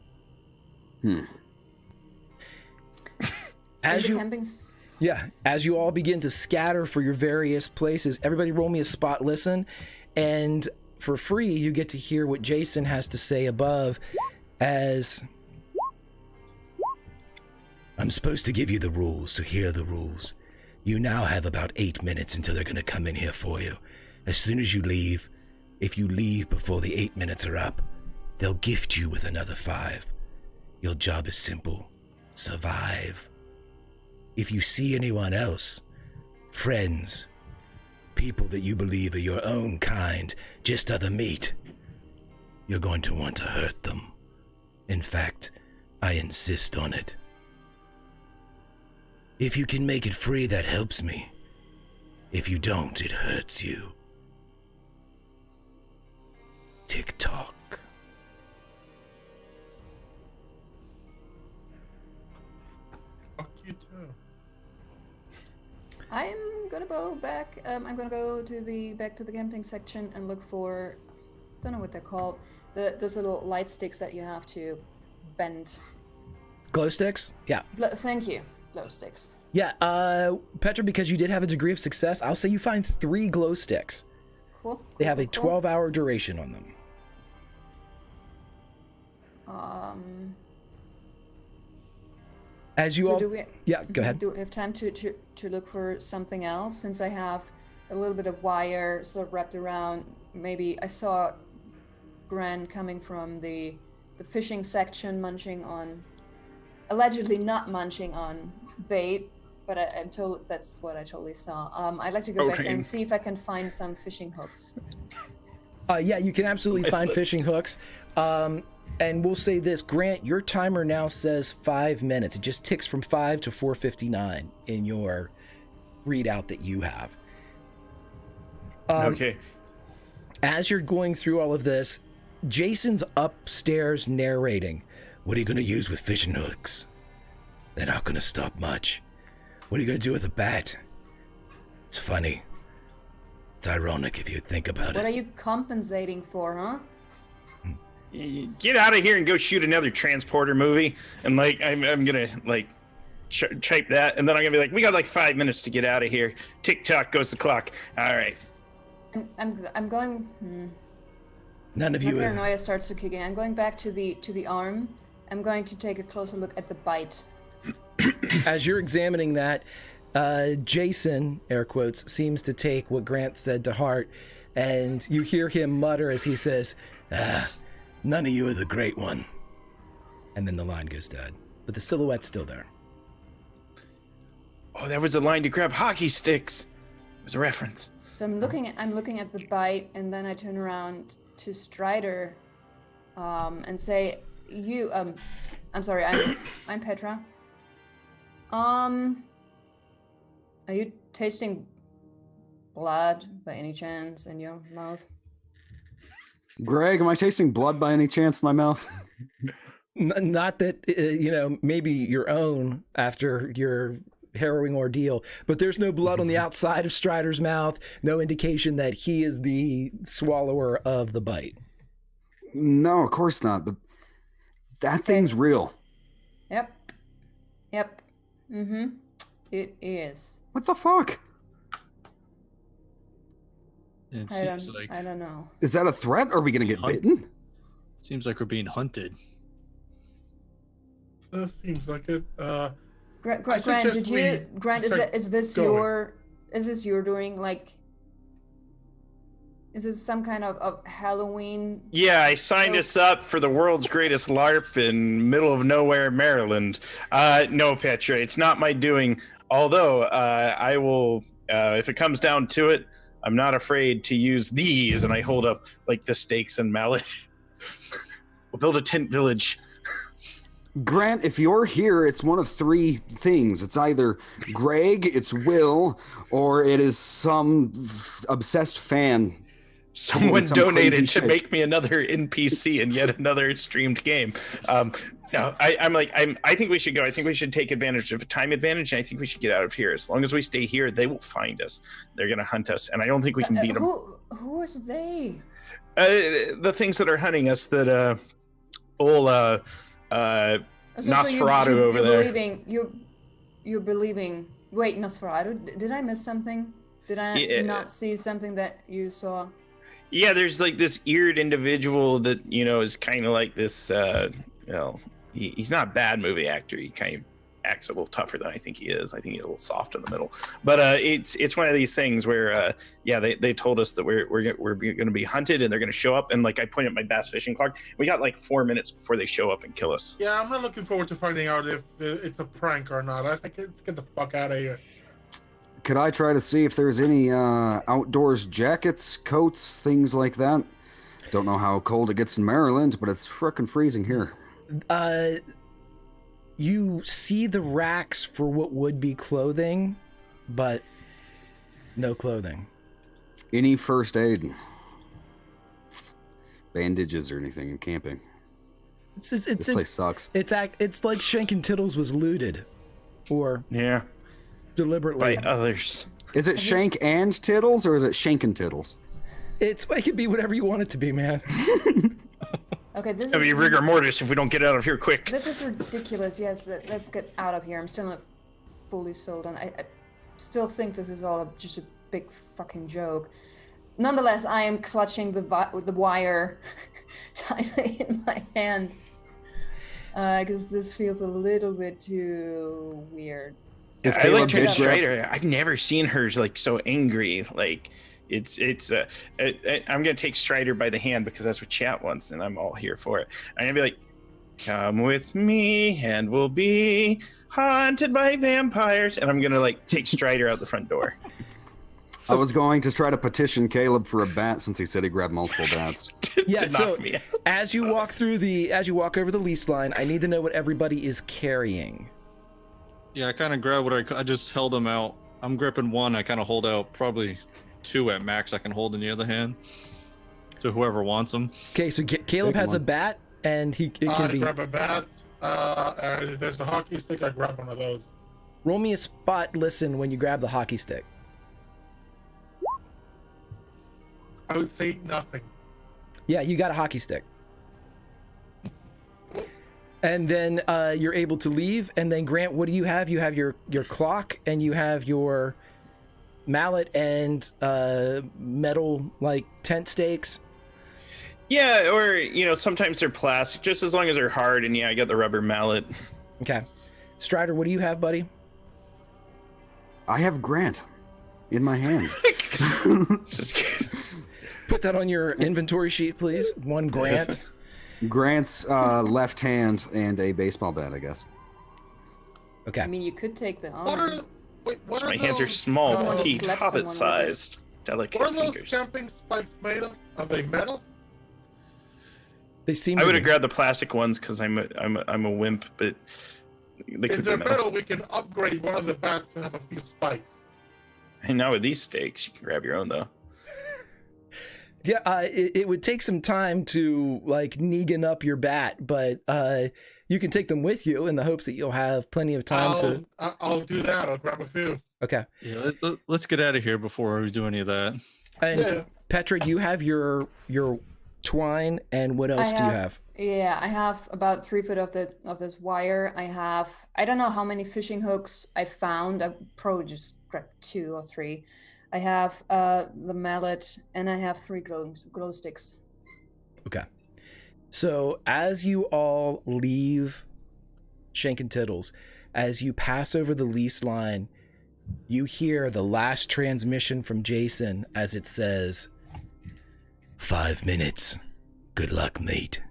As you all begin to scatter for your various places, everybody roll me a spot listen, and for free you get to hear what Jason has to say above as I'm supposed to give you the rules, so here are the rules. You now have about 8 minutes until they're going to come in here for you. As soon as you leave, if you leave before the 8 minutes are up, they'll gift you with another 5. Your job is simple. Survive. If you see anyone else, friends, people that you believe are your own kind, just other meat, you're going to want to hurt them. In fact, I insist on it. If you can make it free, that helps me. If you don't, it hurts you. Tick-tock. Fuck you too. I'm gonna go back. I'm gonna go to back to the camping section and look for, don't know what they're called, those little light sticks that you have to bend. Glow sticks? Yeah. Thank you. Glow sticks. Yeah, Petra, because you did have a degree of success, I'll say you find 3 glow sticks. Cool. They have a 12-hour duration on them. As you so all, do we, yeah, go ahead. Do we have time to look for something else? Since I have a little bit of wire sort of wrapped around, maybe I saw Gran coming from the fishing section, allegedly not munching on bait, but I'm told that's what I totally saw. I'd like to go back there and see if I can find some fishing hooks. Yeah, you can absolutely find fishing hooks. And we'll say this, Grant, your timer now says 5 minutes. It just ticks from 5 to 4:59 in your readout that you have. Okay. As you're going through all of this, Jason's upstairs narrating What are you gonna use with fishing hooks? They're not gonna stop much. What are you gonna do with a bat? It's funny. It's ironic if you think about What it. are you compensating for, huh? Get out of here and go shoot another transporter movie. And like, I'm gonna like type that, and then I'm gonna be like, we got like 5 minutes to get out of here. Tick tock goes the clock. All right. I'm going. None of My you. paranoia starts to kick in. I'm going back to the arm. I'm going to take a closer look at the bite. As you're examining that, Jason, air quotes, seems to take what Grant said to heart, and you hear him mutter as he says, none of you are the great one. And then the line goes dead. But the silhouette's still there. Oh, there was a line to grab hockey sticks. It was a reference. So I'm looking at the bite, and then I turn around to Strider, and say, "You, I'm sorry, I'm Petra. Are you tasting blood by any chance in your mouth?" Greg, am I tasting blood by any chance in my mouth? Not that, maybe your own after your harrowing ordeal, but there's no blood on the outside of Strider's mouth, no indication that he is the swallower of the bite. No, of course not. But that thing's real. Yep. It is. What the fuck? It I seems like don't know. Is that a threat? Are we gonna get bitten? seems like we're being hunted. That seems like it. Grant, suggest Grant, is this your doing? Like, is this some kind of Halloween? Yeah, I signed us up for the world's greatest LARP in middle of nowhere, Maryland. No, Petra, it's not my doing. Although I will, if it comes down to it, I'm not afraid to use these. And I hold up like the stakes and mallet. We'll build a tent village. Grant, if you're here, it's one of three things. It's either Greg, it's Will, or it is some obsessed fan. Someone Some donated crazy to shit. make me another NPC in yet another streamed game. No, I think we should go. I think we should take advantage of a time advantage, and I think we should get out of here. As long as we stay here, they will find us. They're going to hunt us, and I don't think we can beat them. Who is they? The things that are hunting us, that Nosferatu over there. You're believing. Wait, Nosferatu? Did I miss something? Did I not see something that you saw? Yeah, there's like this eared individual that is kind of like this. He's not a bad movie actor. He kind of acts a little tougher than I think he is. I think he's a little soft in the middle. But it's one of these things where they told us that we're going to be hunted and they're going to show up. And like I point at my bass fishing clock, we got like 4 minutes before they show up and kill us. Yeah, I'm not looking forward to finding out if it's a prank or not. I think let's get the fuck out of here. Could I try to see if there's any outdoors jackets, coats, things like that? Don't know how cold it gets in Maryland, but it's frickin' freezing here. You see the racks for what would be clothing, but no clothing. Any first aid? Bandages or anything in camping? This place sucks. It's like Shank and Tittles was looted, or deliberately by others. Is it Shank and Tittles, or is it Shank and Tittles? It can be whatever you want it to be, man. Okay, this It'll be rigor mortis if we don't get out of here quick. This is ridiculous. Yes, let's get out of here. I'm still not fully sold on. I still think this is all just a big fucking joke. Nonetheless, I am clutching the wire tightly in my hand because this feels a little bit too weird. I like to Strider. I've never seen her like so angry. Like I'm gonna take Strider by the hand because that's what chat wants, and I'm all here for it. I'm gonna be like, "Come with me, and we'll be haunted by vampires," and I'm gonna like take Strider out the front door. I was going to try to petition Caleb for a bat since he said he grabbed multiple bats. Yeah, so as you walk over the lease line, I need to know what everybody is carrying. Yeah, I kind of grab what I just held them out. I'm gripping one. I kind of hold out probably 2 at max I can hold in the other hand to whoever wants them. Okay, so Caleb has a bat and it can I be. grab a bat. And if there's a hockey stick, I grab one of those. Roll me a spot listen when you grab the hockey stick. I would say nothing. Yeah, you got a hockey stick. And then you're able to leave. And then Grant, what do you have? You have your clock, and you have your mallet and metal like tent stakes. Yeah, or sometimes they're plastic, just as long as they're hard. And yeah, I got the rubber mallet. Okay. Strider, what do you have, buddy? I have Grant in my hand. Put that on your inventory sheet, please. One Grant. Grant's left hand and a baseball bat, I guess. Okay. I mean, you could take the What arm. are, wait, what are My hands are those, small, wanna petite, slap someone with it. hobbit-sized, delicate What are those fingers. camping spikes made of? Are they metal? They seem. I to would have be. grabbed the plastic ones because I'm a wimp, but they If could be they're metal. metal, we can upgrade one of the bats to have a few spikes. And now with these stakes, you can grab your own though. Yeah, it would take some time to like Negan up your bat, but you can take them with you in the hopes that you'll have plenty of time to. I'll do that. I'll grab a few. Okay. Yeah, let's get out of here before we do any of that. And Yeah. Petra, you have your twine, and what else do you have? Yeah, I have about 3 foot of this wire. I don't know how many fishing hooks I found. I probably just grabbed 2 or 3. I have the mallet, and I have 3 glow sticks. Okay. So as you all leave Shank and Tittles, as you pass over the lease line, you hear the last transmission from Jason as it says, 5 minutes. Good luck, mate.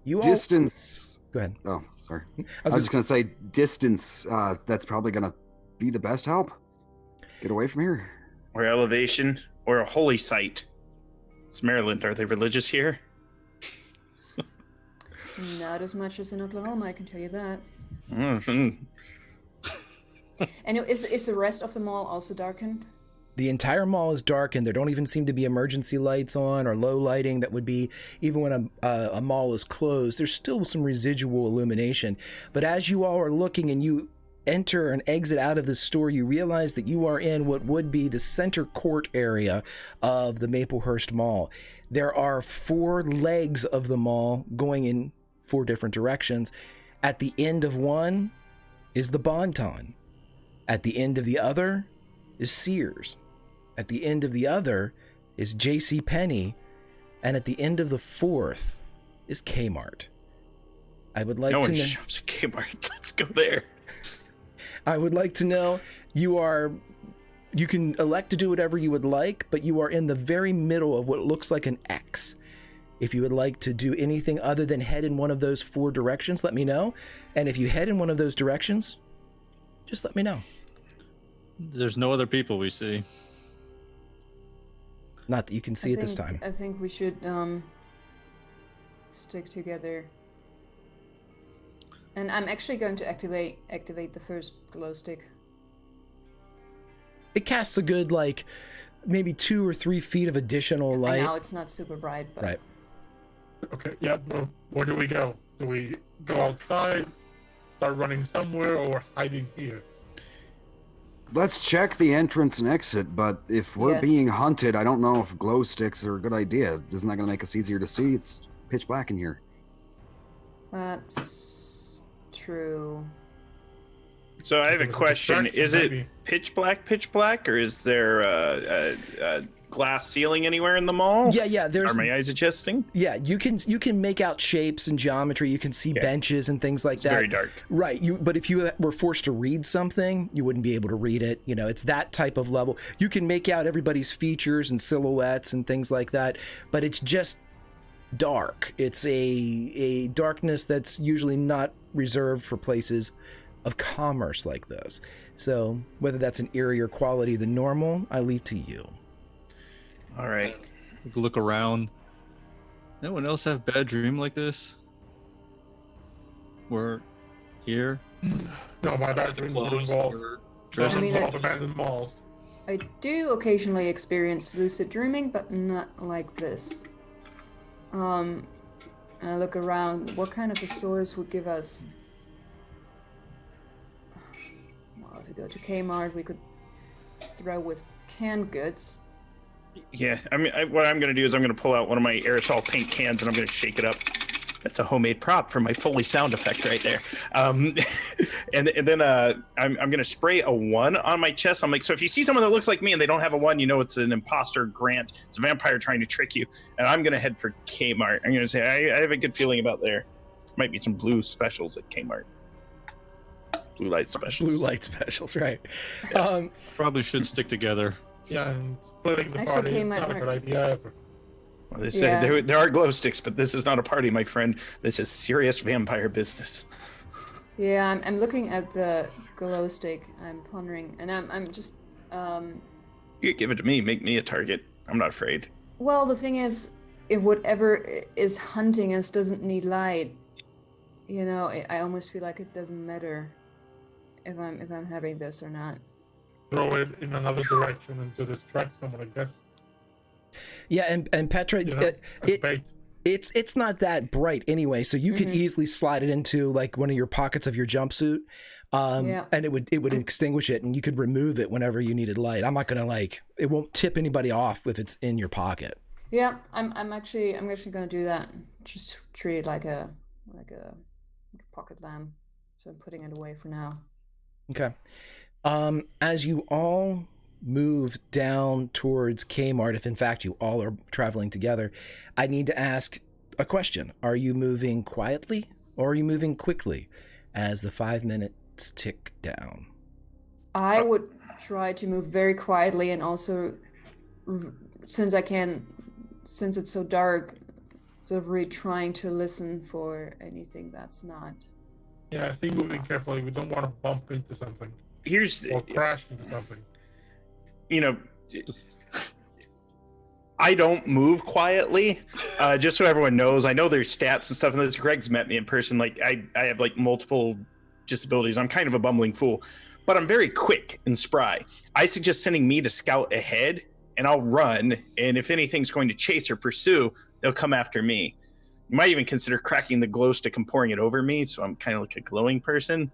You all... Distance. Go ahead. Oh, sorry. I I was was just going to say distance. That's probably going to be the best help. Get away from here. Or elevation, or a holy site. It's Maryland. Are they religious here? Not as much as in Oklahoma, I can tell you that. Mm-hmm. And is the rest of the mall also darkened? The entire mall is dark, and there don't even seem to be emergency lights on or low lighting that would be, even when a mall is closed, there's still some residual illumination. But as you all are looking and you enter and exit out of the store, you realize that you are in what would be the center court area of the Maplehurst Mall. There are 4 legs of the mall going in 4 different directions. At the end of one is the Bon-Ton. At the end of the other is Sears. At the end of the other is J.C. Penney, and at the end of the 4th is Kmart. I would like No to one know. shops at Kmart. Let's go there. I would like to know. You can elect to do whatever you would like, but you are in the very middle of what looks like an X. If you would like to do anything other than head in one of those 4 directions, let me know. And if you head in one of those directions, just let me know. There's no other people we see. Not that you can see it this time. I think we should stick together. And I'm actually going to activate the first glow stick. It casts a good, like, maybe 2 or 3 feet of additional light. And now it's not super bright, but Right. Okay, yeah, well, where do we go? Do we go outside, start running somewhere, or hiding here? Let's check the entrance and exit, but if we're Yes. being hunted, I don't know if glow sticks are a good idea. Isn't that going to make us easier to see? It's pitch black in here. that's true. So I have a It's a question. distraction, Is it maybe. pitch black, or is there a glass ceiling anywhere in the mall? Yeah, there's... Are my eyes adjusting? Yeah, you can make out shapes and geometry. You can see Yeah. benches and things like It's that. very dark. Right. But if you were forced to read something, you wouldn't be able to read it. You know, it's that type of level. You can make out everybody's features and silhouettes and things like that, but it's just dark. It's a darkness that's usually not reserved for places of commerce like this. So whether that's an eerier quality than normal, I leave to you. All right. Look around. Anyone else have bad dream like this? We're here. No, my bathroom will involve dressed- I mean, abandoned malls. I do occasionally experience lucid dreaming, but not like this. I look around. What kind of stores would give us? Well, if we go to Kmart, we could throw with canned goods. Yeah, I mean, what I'm going to do is I'm going to pull out one of my aerosol paint cans and I'm going to shake it up. That's a homemade prop for my Foley sound effect right there. And then I'm going to spray a 1 on my chest. I'm like, so if you see someone that looks like me and they don't have a 1, you know it's an imposter Grant. It's a vampire trying to trick you. And I'm going to head for Kmart. I'm going to say I have a good feeling about there. Might be some blue specials at Kmart. Blue light specials. Blue light specials, right. Probably should stick together. Yeah, and splitting the Actually, party is Kmart not a might- good idea ever. Well, they said there are glow sticks, but this is not a party, my friend. This is serious vampire business. Yeah, I'm looking at the glow stick. I'm pondering, and I'm just You give it to me, make me a target. I'm not afraid. Well, the thing is, if whatever is hunting us doesn't need light, you know, I almost feel like it doesn't matter if I'm having this or not. Throw it in another direction and to distract someone, I guess. Yeah, and Petra, You know, as bait. it's not that bright anyway, so you could easily slide it into like one of your pockets of your jumpsuit, and it would extinguish it, and you could remove it whenever you needed light. I'm not gonna it won't tip anybody off if it's in your pocket. Yeah, I'm actually gonna do that. Just treat it like a pocket lamp. So I'm putting it away for now. Okay. As you all move down towards Kmart, if in fact you all are traveling together, I need to ask a question. Are you moving quietly or are you moving quickly as the 5 minutes tick down? I would try to move very quietly, and also, since it's so dark, sort of really trying to listen for anything that's not. Yeah, I think moving carefully. We don't want to bump into something Here's or crash into something. you know, I don't move quietly, just so everyone knows. I know there's stats and stuff, and this Greg's met me in person. Like I have like multiple disabilities. I'm kind of a bumbling fool, but I'm very quick and spry. I suggest sending me to scout ahead, and I'll run. And if anything's going to chase or pursue, they'll come after me. You might even consider cracking the glow stick and pouring it over me, so I'm kind of like a glowing person.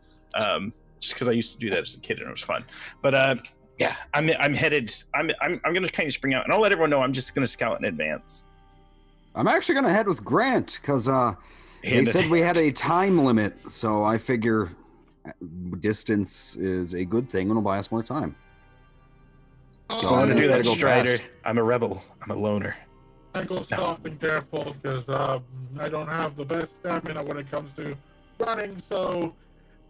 Just because I used to do that as a kid and it was fun. But yeah, I'm headed. I'm going to kind of spring out, and I'll let everyone know I'm just going to scout in advance. I'm actually going to head with Grant because they said we had a time limit, so I figure distance is a good thing and will buy us more time. So I want to do that, go Strider. fast. I'm a rebel. I'm a loner. I go soft and careful because I don't have the best stamina when it comes to running, so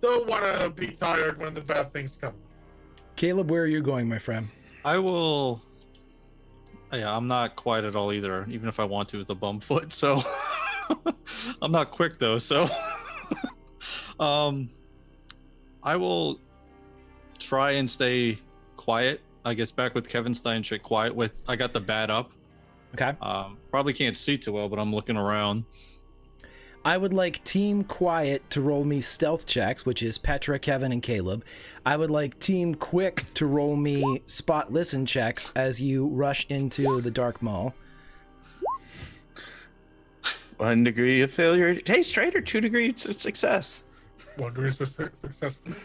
don't want to be tired when the bad things come. Caleb, where are you going, my friend? I will. Yeah, I'm not quiet at all either, even if I want to with a bum foot. So I'm not quick though. So I will try and stay quiet. I guess back with Kevin Stein shit quiet with. I got the bat up. Okay. Probably can't see too well, but I'm looking around. I would like Team Quiet to roll me stealth checks, which is Petra, Kevin, and Caleb. I would like Team Quick to roll me spot listen checks as you rush into the dark mall. 1 degree of failure. Hey, Strider, 2 degrees of success. 1 degree success for me.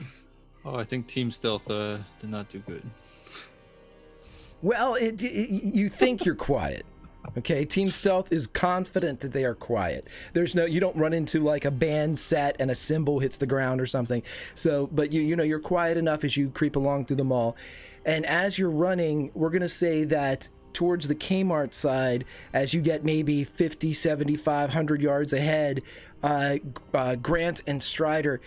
Oh, I think Team Stealth did not do good. Well, you think you're quiet. Okay, Team Stealth is confident that they are quiet. You don't run into like a band set and a cymbal hits the ground or something. So, but you know, you're quiet enough as you creep along through the mall. And as you're running, we're going to say that towards the Kmart side, as you get maybe 50, 75, 100 yards ahead, Grant and Strider,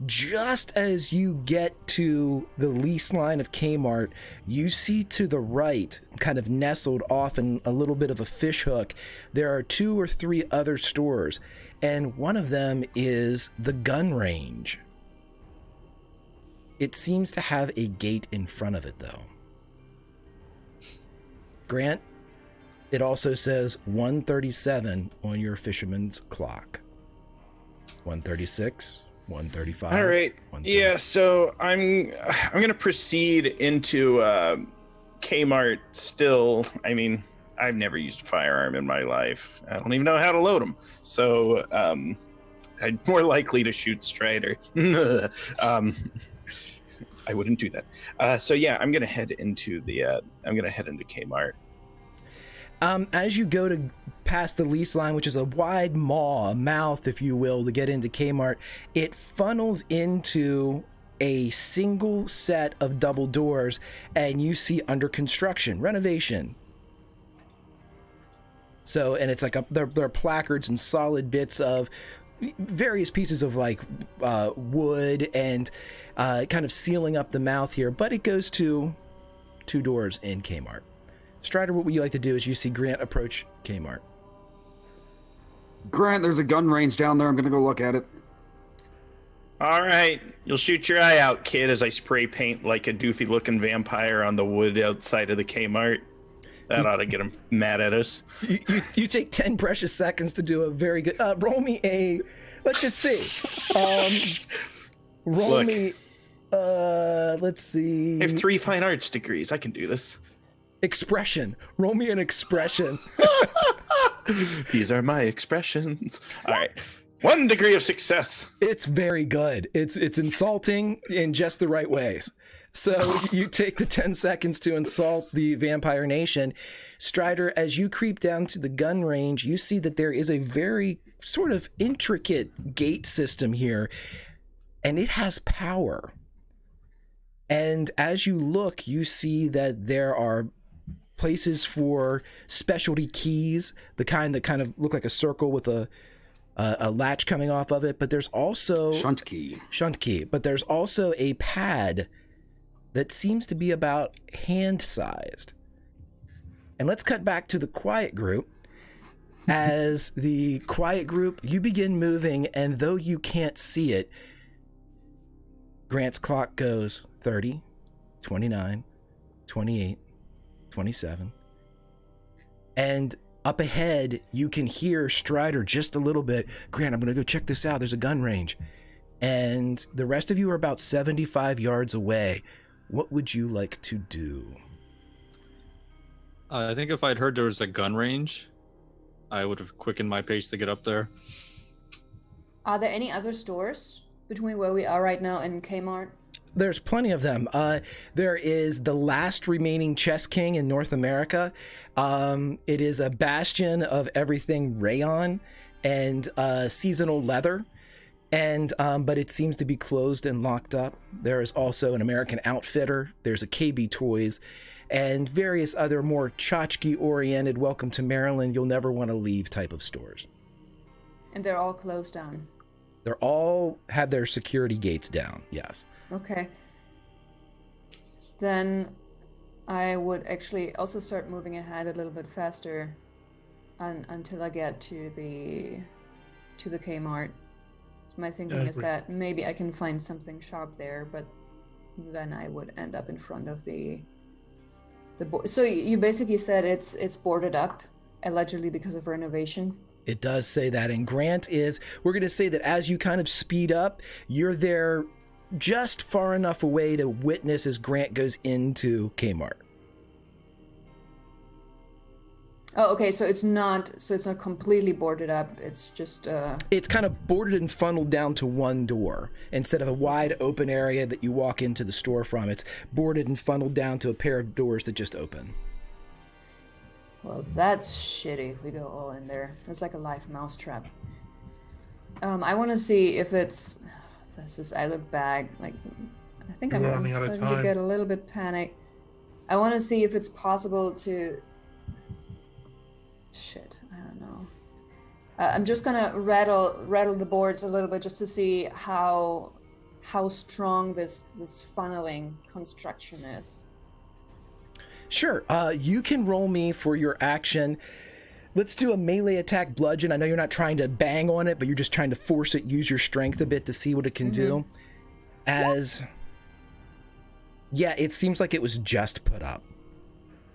just as you get to the lease line of Kmart, you see to the right, kind of nestled off in a little bit of a fish hook, there are 2 or 3 other stores, and one of them is the gun range. It seems to have a gate in front of it, though. Grant, it also says 137 on your fisherman's clock. 136. 135. All right. Yeah, so I'm going to proceed into Kmart still. I mean, I've never used a firearm in my life. I don't even know how to load them. So I'm more likely to shoot Strider. I wouldn't do that. So yeah, I'm gonna head into Kmart. As you go to past the lease line, which is a wide maw, a mouth, if you will, to get into Kmart, it funnels into a single set of double doors, and you see under construction, renovation. So, and it's like there are placards and solid bits of various pieces of like wood and kind of sealing up the mouth here, but it goes to 2 doors in Kmart. Strider, what would you like to do as you see Grant approach Kmart? Grant, there's a gun range down there. I'm gonna go look at it. All right, you'll shoot your eye out, kid, as I spray paint like a doofy-looking vampire on the wood outside of the Kmart. That ought to get him mad at us. You take 10 precious seconds to do a very good... roll me a... Let's just see. Roll me... let's see... I have 3 fine arts degrees. I can do this. Expression. Roll me an expression. These are my expressions. All right. 1 degree of success. It's very good. It's insulting in just the right ways. So you take the 10 seconds to insult the Vampire Nation. Strider, as you creep down to the gun range, you see that there is a very sort of intricate gate system here, and it has power. And as you look, you see that there are places for specialty keys, the kind that kind of look like a circle with a latch coming off of it, but there's also Shunt key, but there's also a pad that seems to be about hand-sized. And let's cut back to the quiet group. As the quiet group, you begin moving, and though you can't see it, Grant's clock goes 30, 29, 28, 27. And up ahead, you can hear Strider just a little bit. Grant, I'm going to go check this out. There's a gun range. And the rest of you are about 75 yards away. What would you like to do? I think if I'd heard there was a gun range, I would have quickened my pace to get up there. Are there any other stores between where we are right now and Kmart? There's plenty of them. There is the last remaining Chess King in North America. It is a bastion of everything rayon and seasonal leather. And but it seems to be closed and locked up. There is also an American Outfitter. There's a KB Toys and various other more tchotchke oriented welcome to Maryland, you'll never want to leave type of stores. And they're all closed down. They're all had their security gates down, yes. Okay. Then I would actually also start moving ahead a little bit faster until I get to the Kmart. So my thinking is that maybe I can find something sharp there, but then I would end up in front of the board. So you basically said it's boarded up, allegedly because of renovation. It does say that. And Grant is, we're going to say that as you kind of speed up, you're there just far enough away to witness as Grant goes into Kmart. Oh, okay. So it's not completely boarded up. It's just it's kind of boarded and funneled down to one door instead of a wide open area that you walk into the store from. It's boarded and funneled down to a pair of doors that just open. Well, that's shitty if we go all in there. It's like a live mousetrap. I want to see if it's... I look back, like, I think I'm starting to get a little bit panicked. I want to see if it's possible to... Shit, I don't know. I'm just gonna rattle the boards a little bit just to see how strong this funneling construction is. Sure, you can roll me for your action. Let's do a melee attack bludgeon. I know you're not trying to bang on it, but you're just trying to force it, use your strength a bit to see what it can do. Yeah, it seems like it was just put up.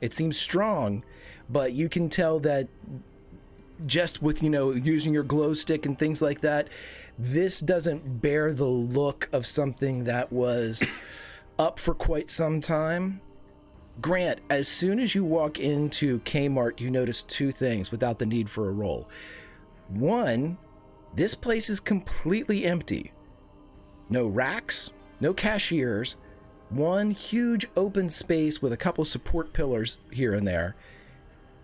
It seems strong, but you can tell that just with, using your glow stick and things like that, this doesn't bear the look of something that was up for quite some time. Grant, as soon as you walk into Kmart, you notice two things without the need for a roll. One, this place is completely empty. No racks, no cashiers, one huge open space with a couple support pillars here and there.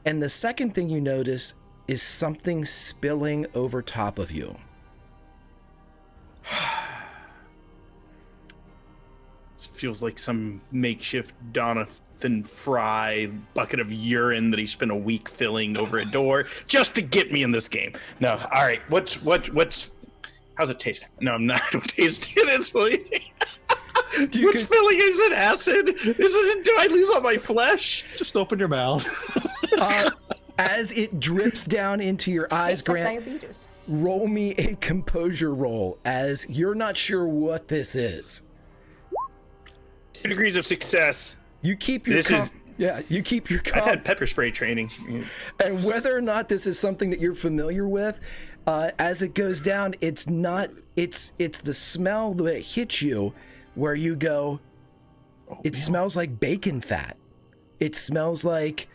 And the second thing you notice is something spilling over top of you. This feels like some makeshift Jonathan Fry bucket of urine that he spent a week filling over a door just to get me in this game. No, all right. What's how's it taste? No, I don't taste it. It's really. Which filling is it? Acid? Is it? Do I lose all my flesh? Just open your mouth. As it drips down into your eyes, Grant, diabetes. Roll me a composure roll, as you're not sure what this is. 2 degrees of success. You keep your you keep your I've had pepper spray training. And whether or not this is something that you're familiar with, as it goes down, it's the smell that it hits you where you go, it smells like bacon fat. It smells like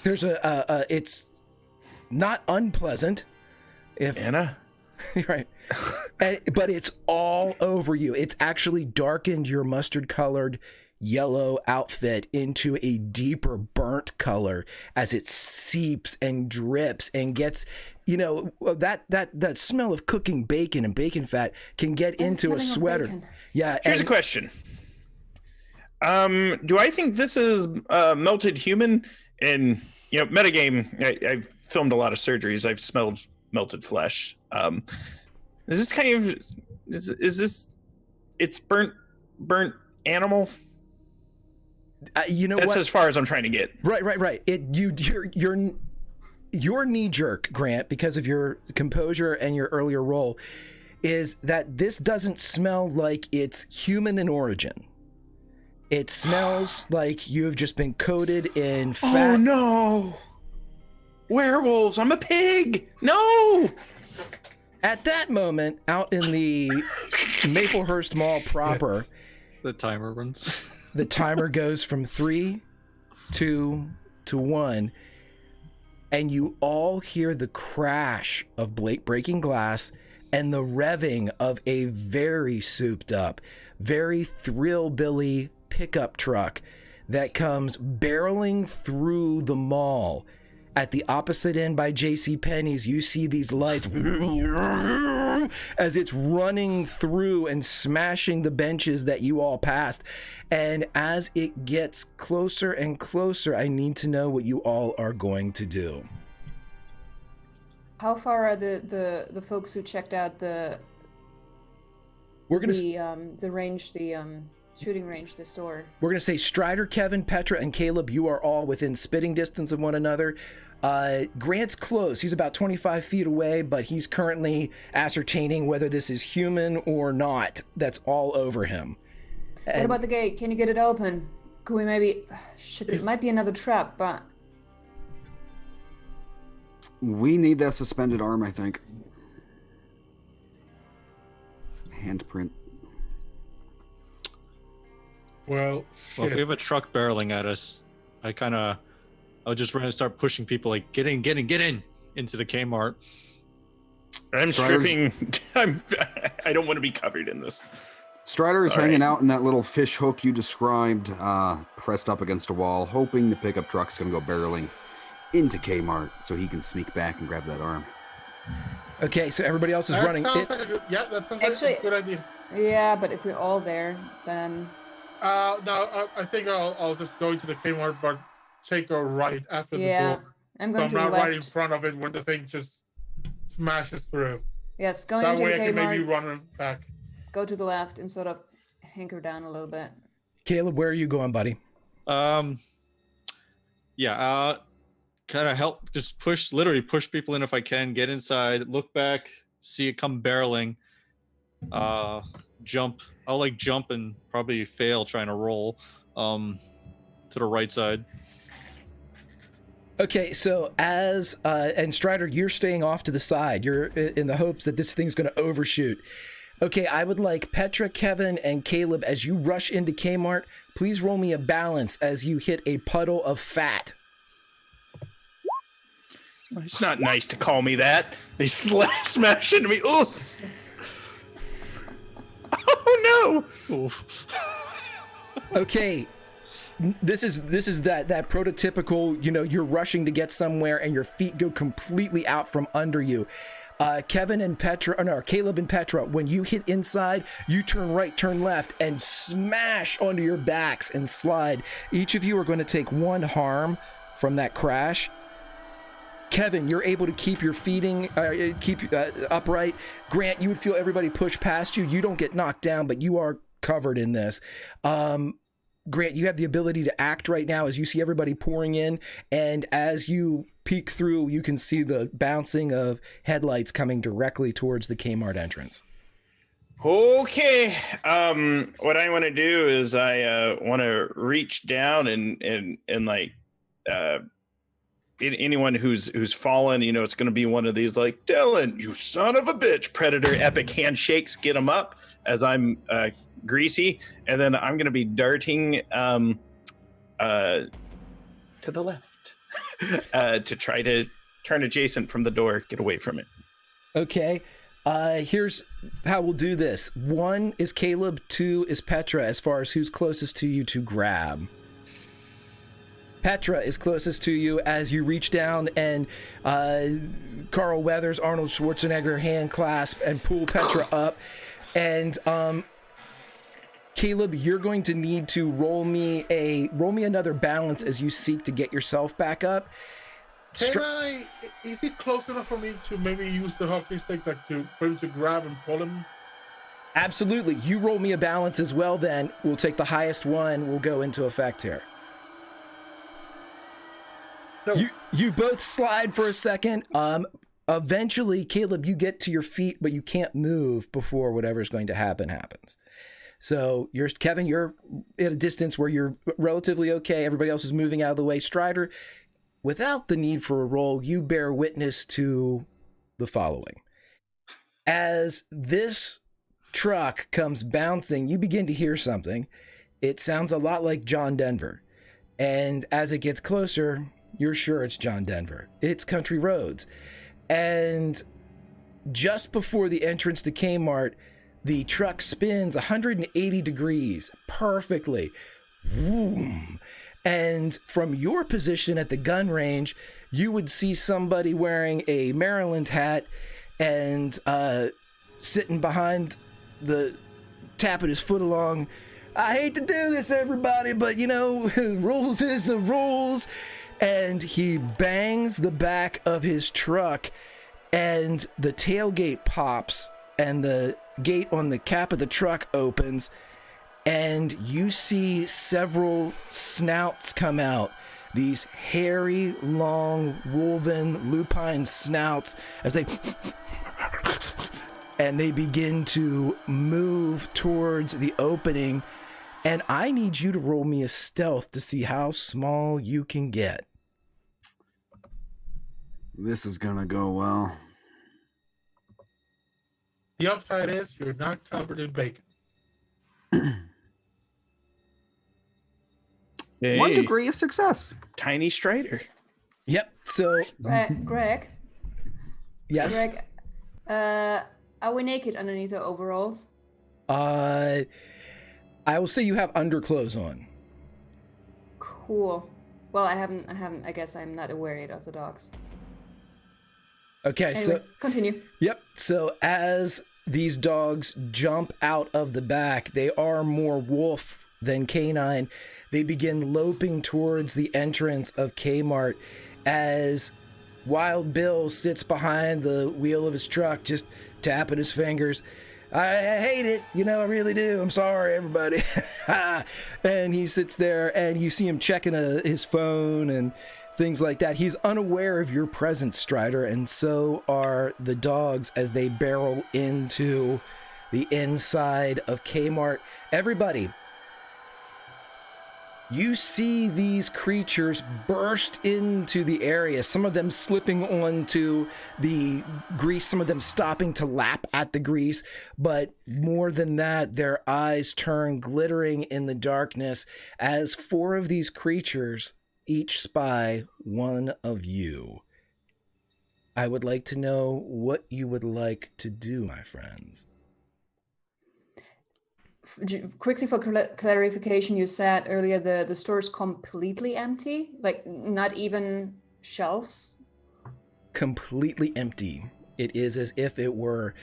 there's it's not unpleasant. If Anna? right. But it's all over you. It's actually darkened your mustard colored yellow outfit into a deeper burnt color as it seeps and drips and gets, that smell of cooking bacon and bacon fat can get into a sweater. Yeah. Here's a question. Do I think this is melted human? And metagame, I've filmed a lot of surgeries. I've smelled melted flesh. Is this kind of is this it's burnt animal? That's as far as I'm trying to get. Right. Your knee jerk, Grant, because of your composure and your earlier roll, is that this doesn't smell like it's human in origin. It smells like you've just been coated in fat. Oh no! Werewolves! I'm a pig! No! At that moment, out in the Maplehurst Mall proper, the timer runs. The timer goes from 3, 2 to 1, and you all hear the crash of breaking glass and the revving of a very souped up, very thrill-billy pickup truck that comes barreling through the mall. At the opposite end by JCPenney's, you see these lights as it's running through and smashing the benches that you all passed. And as it gets closer and closer, I need to know what you all are going to do. How far are the folks who checked out the range, the shooting range, the store? We're going to say Strider, Kevin, Petra, and Caleb, you are all within spitting distance of one another. Grant's close. He's about 25 feet away, but he's currently ascertaining whether this is human or not. That's all over him. What about the gate? Can you get it open? Could we maybe... Shit, it might be another trap, but... We need that suspended arm, I think. Handprint. Well, if we have a truck barreling at us, I'll just run and start pushing people like, get in into the Kmart. I'm stripping. I don't want to be covered in this. Strider is hanging out in that little fish hook you described, pressed up against a wall, hoping the pickup truck's going to go barreling into Kmart so he can sneak back and grab that arm. Okay, so everybody else is running. That sounds like a good idea. Yeah, but if we're all there, then... No, I think I'll just go into the Kmart, but take a right after the door. I'm going to the not left. right in front of it when the thing just smashes through. Yes, going that into way the I Kmart. can maybe run back. Go to the left and sort of hanker down a little bit. Caleb, where are you going, buddy? Kind of help, just literally push people in if I can, get inside, look back, see it come barreling, jump. I'll jump and probably fail trying to roll to the right side. Okay, so as and Strider, you're staying off to the side. You're in the hopes that this thing's going to overshoot. Okay, I would like Petra, Kevin, and Caleb, as you rush into Kmart, please roll me a balance as you hit a puddle of fat. It's not nice to call me that. They smash into me. Oh, oh no. Okay, this is that prototypical, you're rushing to get somewhere and your feet go completely out from under you. Caleb and Petra, when you hit inside, you turn right, turn left, and smash onto your backs and slide. Each of you are going to take 1 harm from that crash. Kevin, you're able to keep your feet upright. Grant, you would feel everybody push past you. You don't get knocked down, but you are covered in this. Grant, you have the ability to act right now as you see everybody pouring in, and as you peek through, you can see the bouncing of headlights coming directly towards the Kmart entrance. Okay. What I want to do is I want to reach down and like anyone who's fallen, it's going to be one of these like, Dylan, you son of a bitch, predator epic handshakes, get them up as I'm greasy, and then I'm going to be darting to the left to try to turn adjacent from the door, get away from it. Okay. Here's how we'll do this. 1 is Caleb, 2 is Petra, as far as who's closest to you to grab. Petra is closest to you as you reach down and Carl Weathers, Arnold Schwarzenegger hand clasp and pull Petra up. And Caleb, you're going to need to roll me another balance as you seek to get yourself back up. Is it close enough for me to maybe use the hockey stick for him to grab and pull him? Absolutely. You roll me a balance as well, then we'll take the highest one. We'll go into effect here. No. You both slide for a second. Eventually, Caleb, you get to your feet, but you can't move before whatever's going to happen happens. So Kevin, you're at a distance where you're relatively okay. Everybody else is moving out of the way. Strider, without the need for a roll, you bear witness to the following. As this truck comes bouncing, you begin to hear something. It sounds a lot like John Denver. And as it gets closer, you're sure it's John Denver. It's Country Roads. And just before the entrance to Kmart, the truck spins 180 degrees perfectly. Vroom. And from your position at the gun range, you would see somebody wearing a Maryland hat and sitting behind tapping his foot along. I hate to do this, everybody, but rules is the rules. And he bangs the back of his truck, and the tailgate pops, and the gate on the cap of the truck opens, and you see several snouts come out. These hairy, long, woven, lupine snouts as they begin to move towards the opening. And I need you to roll me a stealth to see how small you can get. This is gonna go well. The upside is you're not covered in bacon. Hey, 1 degree of success. Tiny Strider. Yep. So, Greg. Yes. Greg, are we naked underneath our overalls? I will say you have underclothes on. Cool. Well, I haven't. I guess I'm not aware yet of the dogs. Okay, Anyway, so continue. Yep. So as these dogs jump out of the back, they are more wolf than canine. They begin loping towards the entrance of Kmart as Wild Bill sits behind the wheel of his truck, just tapping his fingers. I hate it, I really do. I'm sorry, everybody. And he sits there, and you see him checking his phone and things like that. He's unaware of your presence, Strider, and so are the dogs as they barrel into the inside of Kmart. Everybody, you see these creatures burst into the area, some of them slipping onto the grease, some of them stopping to lap at the grease, but more than that, their eyes turn glittering in the darkness as 4 of these creatures each spy one of you. I would like to know what you would like to do, my friends. Quickly for clarification, you said earlier the store is completely empty, like not even shelves. Completely empty. It is as if it were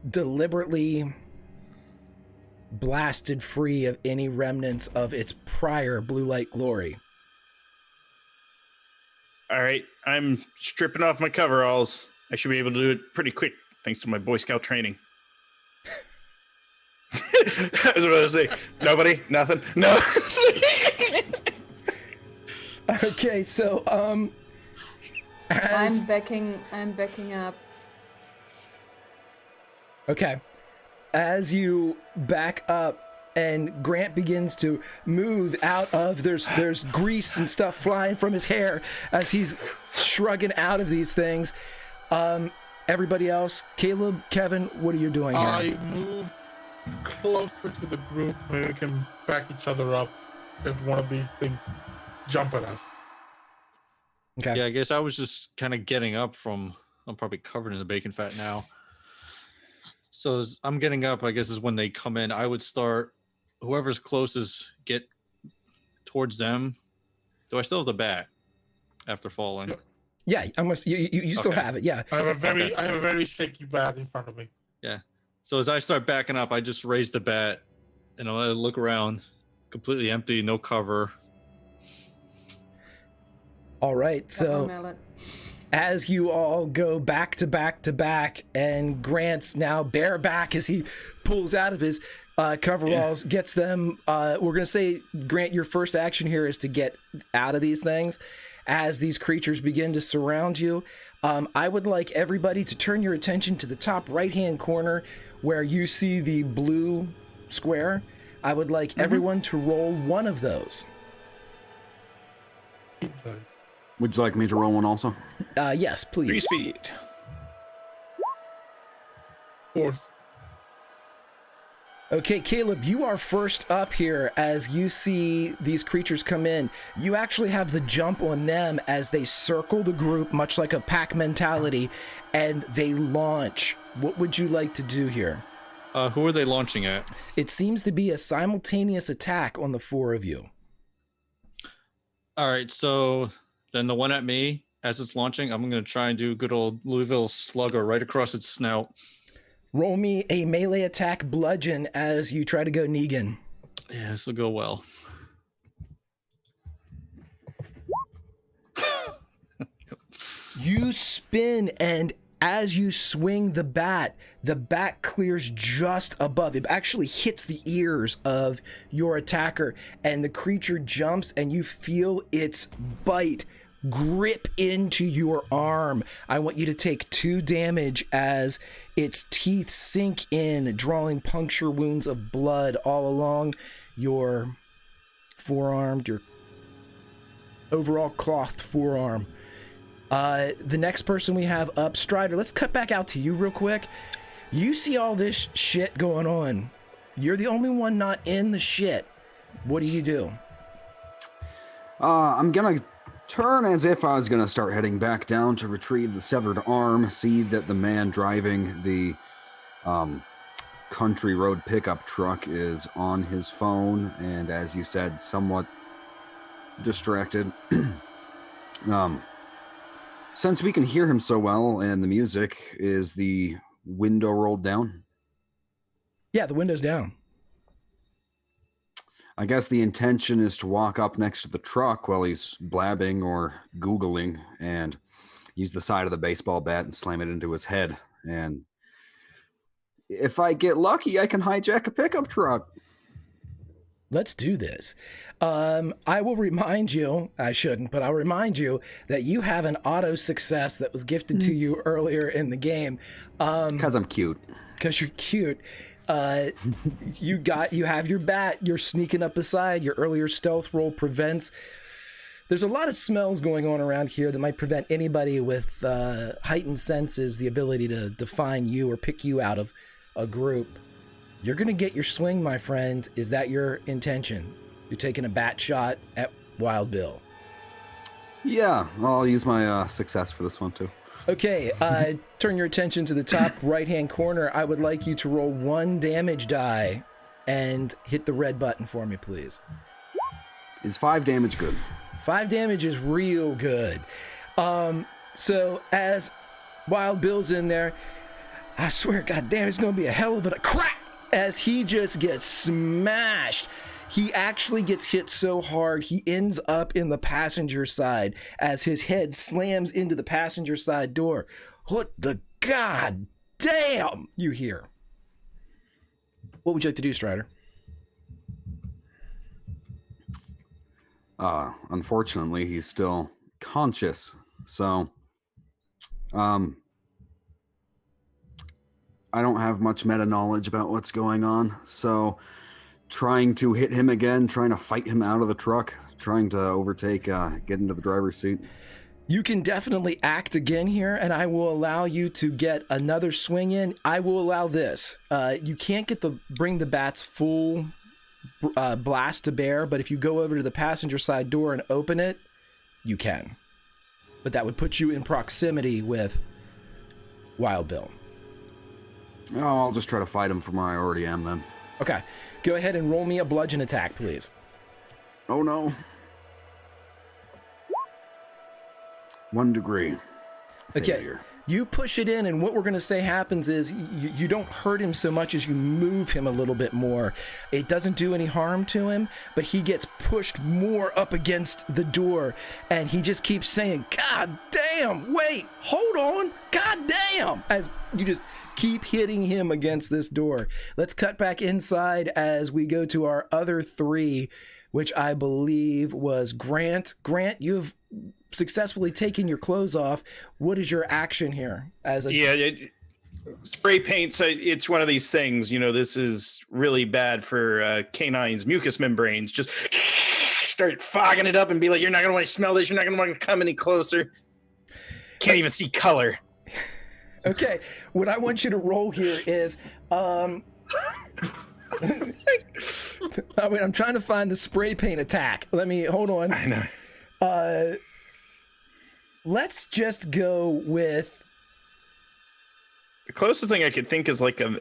deliberately blasted free of any remnants of its prior blue light glory. All right, I'm stripping off my coveralls. I should be able to do it pretty quick, thanks to my Boy Scout training. I was about to say, nobody, nothing, no. Okay, so I'm backing up. Okay, as you back up and Grant begins to move out of, there's grease and stuff flying from his hair as he's shrugging out of these things. Everybody else, Caleb, Kevin, what are you doing here? I move closer to the group. Maybe we can back each other up if one of these things jump at us. Okay. Yeah, I guess I was just kind of getting up from. I'm probably covered in the bacon fat now. So as I'm getting up, I guess is when they come in. I would start. Whoever's closest, get towards them. Do I still have the bat after falling? Yeah. Yeah, you still Okay. have it. Yeah. I have a very shaky bat in front of me. Yeah. So as I start backing up, I just raise the bat and I look around, completely empty, no cover. All right. So Mallet. as you all go back to back to back, and Grant's now bareback as he pulls out of his coveralls, gets them. We're going to say, Grant, your first action here is to get out of these things. As these creatures begin to surround you, I would like everybody to turn your attention to the top right-hand corner where you see the blue square. I would like everyone to roll one of those. Would you like me to roll one also? Yes, please. 3 speed. 4. Okay, Caleb, you are first up here as you see these creatures come in. You actually have the jump on them as they circle the group, much like a pack mentality, and they launch. What would you like to do here? Who are they launching at? It seems to be a simultaneous attack on the 4 of you. All right, so then the one at me, as it's launching, I'm going to try and do good old Louisville slugger right across its snout. Roll me a melee attack bludgeon as you try to go Negan. Yeah, this will go well. You spin, and as you swing the bat clears just above. It actually hits the ears of your attacker, and the creature jumps, and you feel its bite grip into your arm. I want you to take 2 damage as its teeth sink in, drawing puncture wounds of blood all along your forearm, your overall clothed forearm. The next person we have up, Strider, let's cut back out to you real quick. You see all this shit going on. You're the only one not in the shit. What do? I'm gonna turn as if I was gonna start heading back down to retrieve the severed arm, see that the man driving the country road pickup truck is on his phone, and as you said, somewhat distracted. Since we can hear him so well and the music, is the window rolled down? Yeah, the window's down. I guess the intention is to walk up next to the truck while he's blabbing or Googling and use the side of the baseball bat and slam it into his head. And if I get lucky, I can hijack a pickup truck. Let's do this. I will remind you, I shouldn't, but I'll remind you that you have an auto success that was gifted to you earlier in the game. Because I'm cute. Because you're cute. You have your bat. You're sneaking up beside. Your earlier stealth roll prevents. There's a lot of smells going on around here that might prevent anybody with heightened senses the ability to define you or pick you out of a group. You're going to get your swing, my friend. Is that your intention? You're taking a bat shot at Wild Bill. Yeah, I'll use my success for this one too. Okay, turn your attention to the top right-hand corner. I would like you to roll 1 damage die and hit the red button for me, please. Is 5 damage good? 5 damage is real good. So as Wild Bill's in there, I swear, goddamn, it's going to be a hell of a crack as he just gets smashed. He actually gets hit so hard, he ends up in the passenger side as his head slams into the passenger side door. What the god damn, you hear. What would you like to do, Strider? Unfortunately, he's still conscious. So, I don't have much meta knowledge about what's going on. So, trying to hit him again, trying to fight him out of the truck, trying to overtake, get into the driver's seat. You can definitely act again here, and I will allow you to get another swing in. I will allow this. You can't bring the bat's full blast to bear, but if you go over to the passenger side door and open it, you can. But that would put you in proximity with Wild Bill. Oh, I'll just try to fight him from where I already am then. Okay. Go ahead and roll me a bludgeon attack, please. Oh no. 1 degree. Failure. Okay. You push it in, and what we're going to say happens is you don't hurt him so much as you move him a little bit more. It doesn't do any harm to him, but he gets pushed more up against the door, and he just keeps saying, God damn, wait, hold on, God damn, as you just keep hitting him against this door. Let's cut back inside as we go to our other 3, which I believe was Grant. Grant, you've successfully taken your clothes off. What is your action here? Spray paints, it's one of these things, this is really bad for canines, mucous membranes. Just start fogging it up and be like, you're not going to want to smell this. You're not going to want to come any closer. Can't even see color. Okay, what I want you to roll here is, I'm trying to find the spray paint attack. Hold on. I know. Let's just go with the closest thing I could think is like a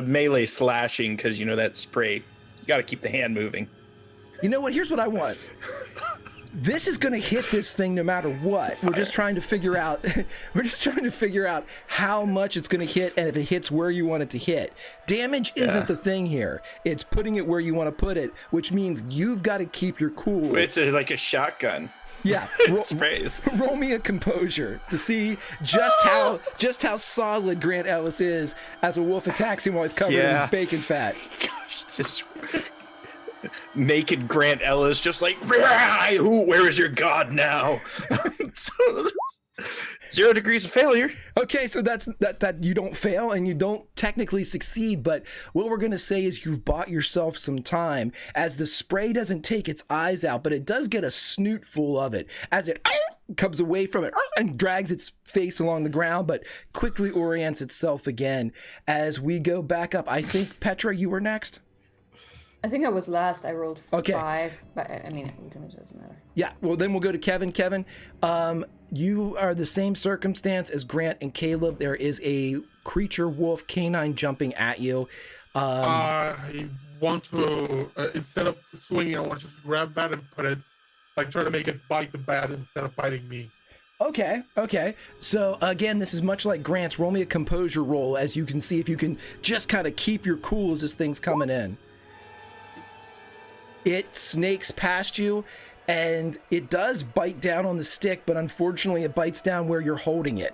melee slashing, because that spray, you got to keep the hand moving. You know what? Here's what I want. This is going to hit this thing no matter what. We're just trying to figure out. We're just trying to figure out how much it's going to hit, and if it hits where you want it to hit. Damage isn't the thing here. It's putting it where you want to put it, which means you've got to keep your cool. It's like a shotgun. Yeah, sprays. Roll me a composure to see just how solid Grant Ellis is as a wolf attacks him while he's covered in bacon fat. Gosh, this naked Grant Ellis just like, where is your god now? 0 degrees of failure. Okay, so that's that you don't fail and you don't technically succeed, but what we're going to say is you've bought yourself some time, as the spray doesn't take its eyes out, but it does get a snoot full of it as it comes away from it and drags its face along the ground, but quickly orients itself again. As we go back up, I think, Petra, you were next? I think I was last. I rolled 5, but I mean, it doesn't matter. Yeah, well, then we'll go to Kevin. Kevin, you are the same circumstance as Grant and Caleb. There is a creature wolf canine jumping at you. I want to, instead of swinging, I want you to grab bat and put it, like try to make it bite the bat instead of biting me. Okay. So again, this is much like Grant's. Roll me a composure roll, as you can see if you can just kind of keep your cool as this thing's coming in. It snakes past you, and it does bite down on the stick, but unfortunately it bites down where you're holding it.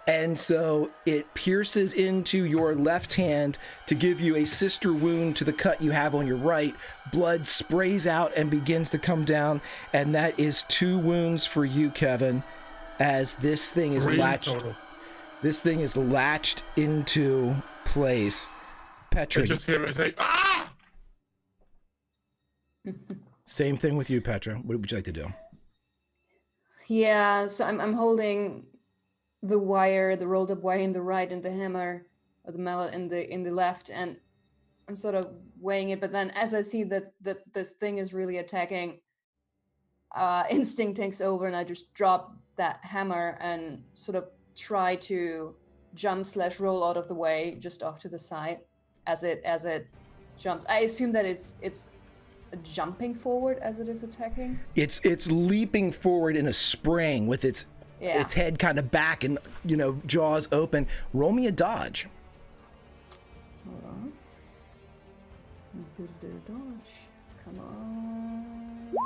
And so it pierces into your left hand to give you a sister wound to the cut you have on your right. Blood sprays out and begins to come down, and that is 2 wounds for you, Kevin, as this thing is 3 latched. total. This thing is latched into place. Petra, I just hear me say, ah! same thing with you, Petra. What would you like to do? Yeah, so I'm holding the wire, the rolled up wire in the right, and the hammer or the mallet in the left, and I'm sort of weighing it. But then, as I see that this thing is really attacking, instinct takes over, and I just drop that hammer and sort of try to jump/roll out of the way, just off to the side, as it jumps. I assume that it's jumping forward as it is attacking. It's leaping forward in a spring with its head kind of back and jaws open. Roll me a dodge. Hold on. Dodge. Come on.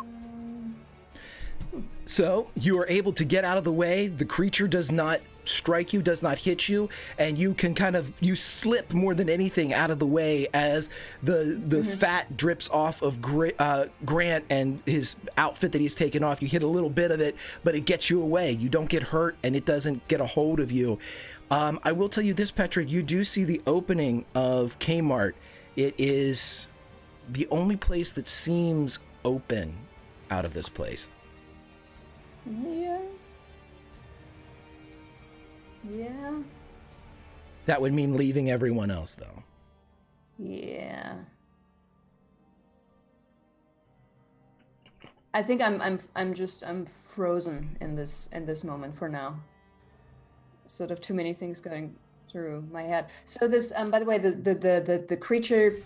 So you are able to get out of the way. The creature does not strike you, does not hit you, and you can you slip more than anything out of the way as the fat drips off of Grant and his outfit that he's taken off. You hit a little bit of it, but it gets you away. You don't get hurt, and it doesn't get a hold of you. I will tell you this, Petra, you do see the opening of Kmart. It is the only place that seems open out of this place. Yeah. That would mean leaving everyone else, though. Yeah. I think I'm frozen in this moment for now. Sort of too many things going through my head. So this, by the way, the creature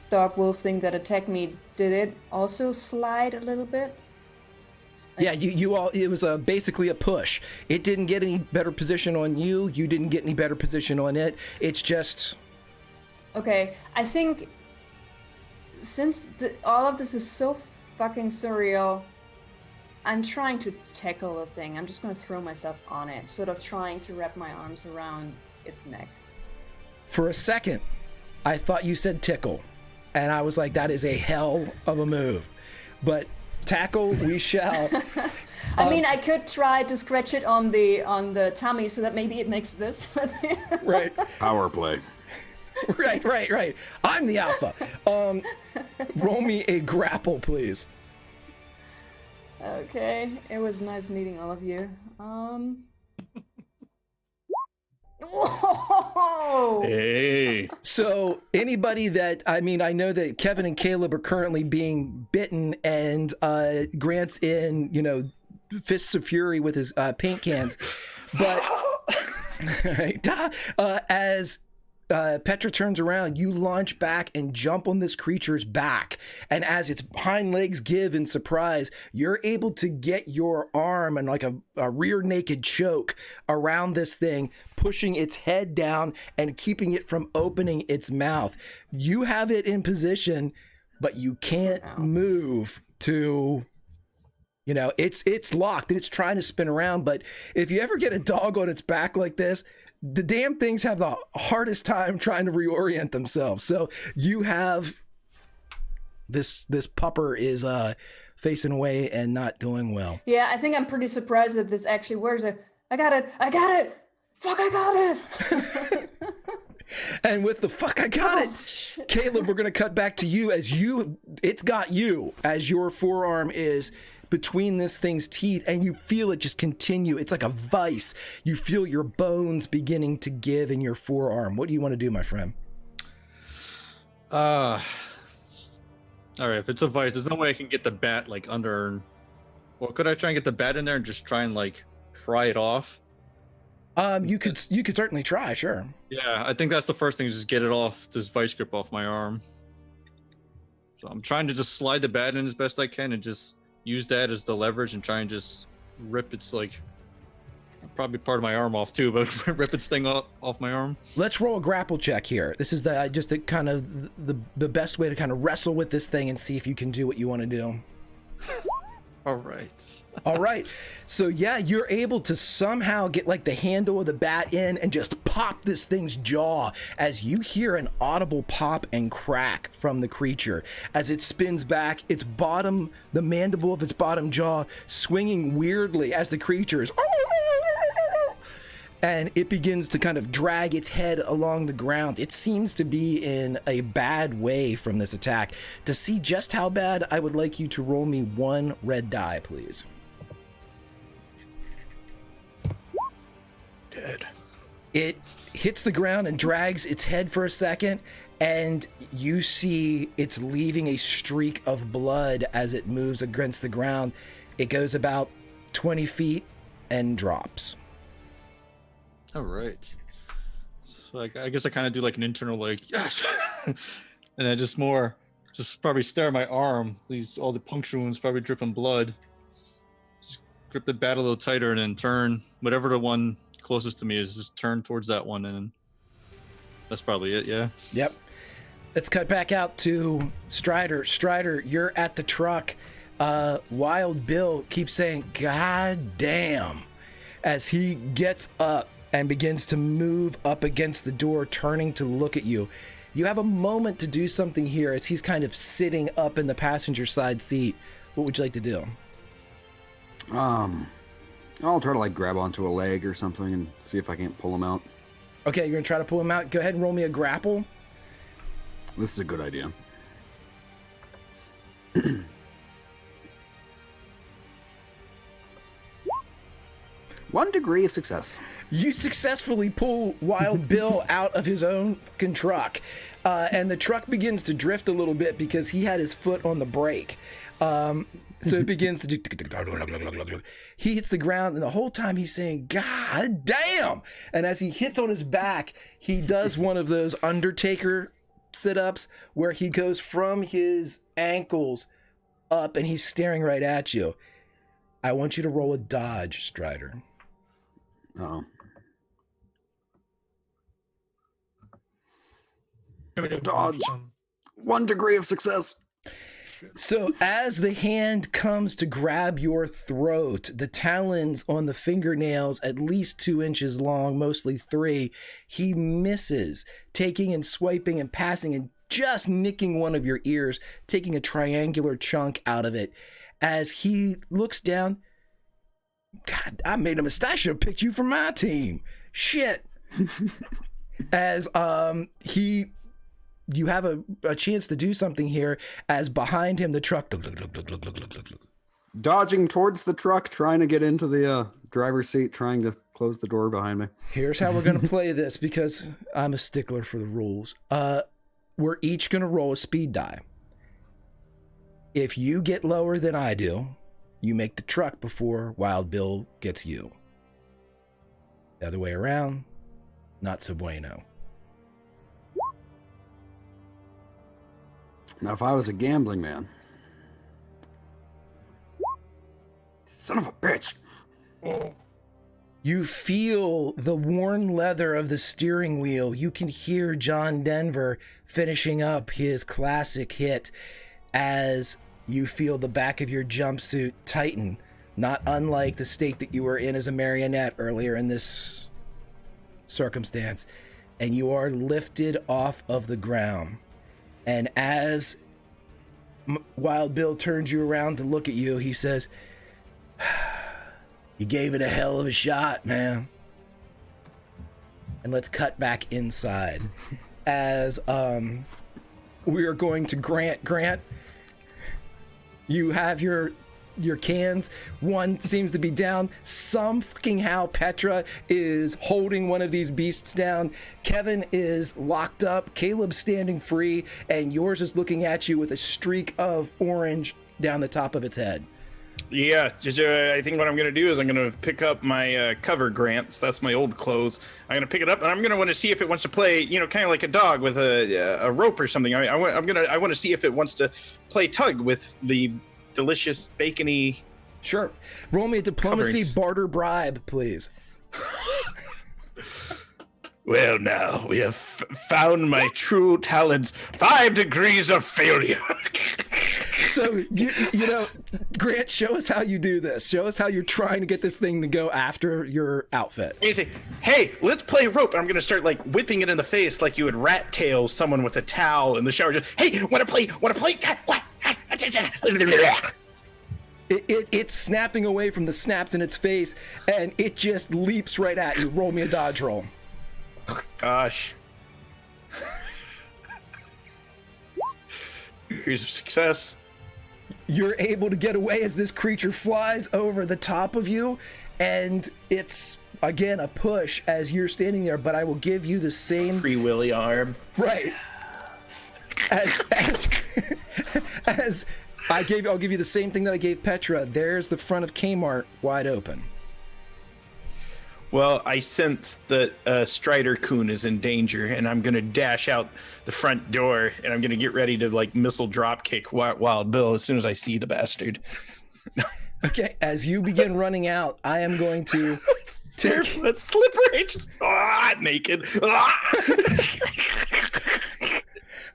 dog wolf thing that attacked me, did it also slide a little bit? Yeah, you all, it was basically a push. It didn't get any better position on you. You didn't get any better position on it. It's just... Okay, I think since all of this is so fucking surreal, I'm trying to tackle the thing. I'm just going to throw myself on it, sort of trying to wrap my arms around its neck. For a second, I thought you said tickle. And I was like, that is a hell of a move. But... tackle we shall. I mean, I could try to scratch it on the tummy so that maybe it makes this. Right. Power play. Right. I'm the alpha. Roll me a grapple, please. Okay. It was nice meeting all of you. Whoa! Hey. So anybody that, I know that Kevin and Caleb are currently being bitten, and Grant's in, fists of fury with his paint cans. But as Petra turns around, you launch back and jump on this creature's back. And as its hind legs give in surprise, you're able to get your arm and like a rear naked choke around this thing, pushing its head down and keeping it from opening its mouth. You have it in position, but you can't move to... it's locked and it's trying to spin around. But if you ever get a dog on its back like this, the damn things have the hardest time trying to reorient themselves. So you have this pupper is facing away and not doing well. Yeah, I think I'm pretty surprised that this actually works. I got it. Fuck, I got it. And with the fuck, I got it. Caleb, we're going to cut back to you it's got you as your forearm is between this thing's teeth, and you feel it just continue. It's like a vice. You feel your bones beginning to give in your forearm. What do you want to do, my friend? All right, if it's a vice, there's no way I can get the bat under. Well, could I try and get the bat in there and just try and pry it off? You could certainly try, sure. Yeah, I think that's the first thing, is just get it off, this vice grip off my arm. So I'm trying to just slide the bat in as best I can and just use that as the leverage and try and just rip its probably part of my arm off too, but rip its thing off my arm. Let's roll a grapple check here. This is just a kind of the best way to kind of wrestle with this thing and see if you can do what you want to do. All right. All right. So yeah, you're able to somehow get the handle of the bat in and just pop this thing's jaw as you hear an audible pop and crack from the creature as it spins back, the mandible of its bottom jaw swinging weirdly as the creature is and it begins to kind of drag its head along the ground. It seems to be in a bad way from this attack. To see just how bad, I would like you to roll me 1 red die, please. Dead. It hits the ground and drags its head for a second, and you see it's leaving a streak of blood as it moves against the ground. It goes about 20 feet and drops. All right. So I guess I kind of do like an internal like, yes. And I just probably stare at my arm. All the puncture wounds probably dripping blood. Just grip the bat a little tighter and then turn. Whatever the one closest to me is, just turn towards that one, and that's probably it. Yeah. Yep. Let's cut back out to Strider. Strider, you're at the truck. Wild Bill keeps saying, "God damn," as he gets up and begins to move up against the door, turning to look at you. You have a moment to do something here as he's kind of sitting up in the passenger side seat. What would you like to do? I'll try to like grab onto a leg or something and see if I can't pull him out. Okay, you're gonna try to pull him out. Go ahead and roll me a grapple. This is a good idea. 1 degree of success. You successfully pull Wild Bill out of his own fucking truck, and the truck begins to drift a little bit because he had his foot on the brake. So it begins to do. He hits the ground, and the whole time he's saying, "God damn!" And as he hits on his back, he does one of those Undertaker sit-ups where he goes from his ankles up, and he's staring right at you. I want you to roll a dodge, Strider. Uh-oh. Dodge. 1 degree of success. So as the hand comes to grab your throat, the talons on the fingernails, at least 2 inches long, mostly 3, he misses, taking and swiping and passing and just nicking one of your ears, taking a triangular chunk out of it. As he looks down, "God, I made a mistake. I should have picked you for my team. Shit." As you have a chance to do something here, as behind him the truck Dodging towards the truck, trying to get into the driver's seat, trying to close the door behind me. Here's how we're going to play this, because I'm a stickler for the rules. We're each going to roll a speed die. If you get lower than I do, you make the truck before Wild Bill gets you. The other way around, not so bueno. Now, if I was a gambling man... Son of a bitch! You feel the worn leather of the steering wheel. You can hear John Denver finishing up his classic hit as you feel the back of your jumpsuit tighten, not unlike the state that you were in as a marionette earlier in this circumstance, and you are lifted off of the ground. And as Wild Bill turns you around to look at you, he says, "You gave it a hell of a shot, man." And let's cut back inside as we are going to Grant, you have your cans. One seems to be down. Some fucking how Petra is holding one of these beasts down. Kevin is locked up. Caleb's standing free, and yours is looking at you with a streak of orange down the top of its head. Yeah, I think what I'm going to do is I'm going to pick up my cover Grants. That's my old clothes. I'm going to pick it up, and I'm going to want to see if it wants to play, kind of like a dog with a rope or something. I want to see if it wants to play tug with the delicious bacony. Sure. Roll me a diplomacy coverings. Barter bribe, please. Well, now we have found my true talents. 5 degrees of failure. So, Grant, show us how you do this. Show us how you're trying to get this thing to go after your outfit. You say, "Hey, let's play rope." And I'm going to start like whipping it in the face like you would rat tail someone with a towel in the shower. Just, "Hey, want to play? It's snapping away from the snaps in its face, and it just leaps right at you. Roll me a dodge roll. Gosh. Here's a success. You're able to get away as this creature flies over the top of you, and it's again a push as you're standing there. But I will give you the same Free Willy arm. right as I'll give you the same thing that I gave Petra. There's the front of Kmart wide open. Well, I sense that Strider Coon is in danger, and I'm gonna dash out the front door, and I'm gonna get ready to like missile drop kick Wild Bill as soon as I see the bastard. Okay, as you begin running out, I am going to Barefoot, slippery, just naked.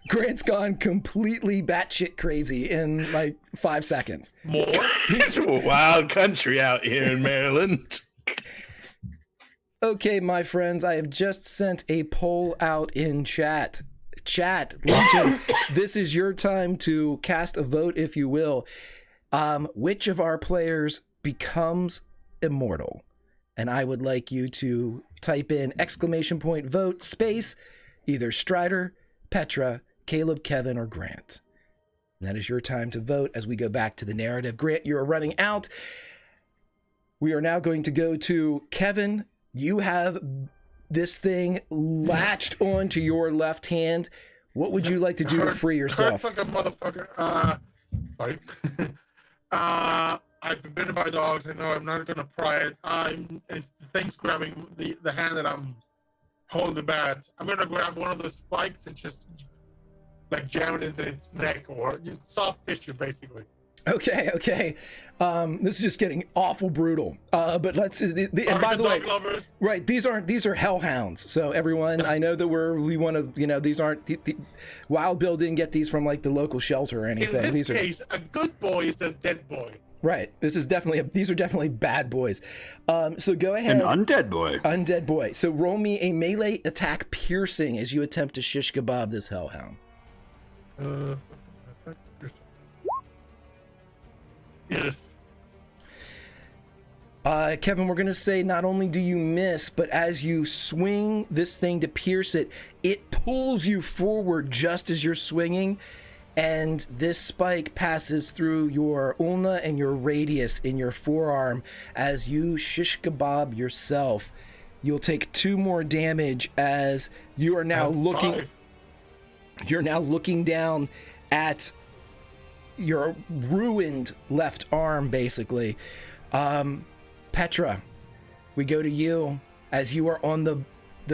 Grant's gone completely batshit crazy in like 5 seconds. More? It's a wild country out here in Maryland. Okay, my friends, I have just sent a poll out in chat. Legion, this is your time to cast a vote, if you will. Which of our players becomes immortal? And I would like you to type in !vote space, either Strider, Petra, Caleb, Kevin, or Grant. And that is your time to vote as we go back to the narrative. Grant, you are running out. We are now going to go to Kevin. You have this thing latched onto your left hand. What would you like to do to free yourself? Hurts like a motherfucker. Sorry. I've been bitten by dogs. I know I'm not gonna pry it. The thing's grabbing the hand that I'm holding the bat. I'm gonna grab one of the spikes and just like jam it into its neck, or just soft tissue, basically. Okay. This is just getting awful brutal. But let's. And by the way, lovers. right? These are hellhounds. So everyone, I know that we want to. These aren't. Wild Bill didn't get these from like the local shelter or anything. In this these case, a good boy is a dead boy. Right. These are definitely bad boys. So go ahead. An undead boy. Undead boy. So roll me a melee attack piercing as you attempt to shish kebab this hellhound. Yes. Kevin, we're going to say not only do you miss, but as you swing this thing to pierce it, it pulls you forward just as you're swinging, and this spike passes through your ulna and your radius in your forearm. As you shish kebab yourself, you'll take 2 more damage as you are now looking. 5. You're now looking down at your ruined left arm, basically. Petra, we go to you as you are on the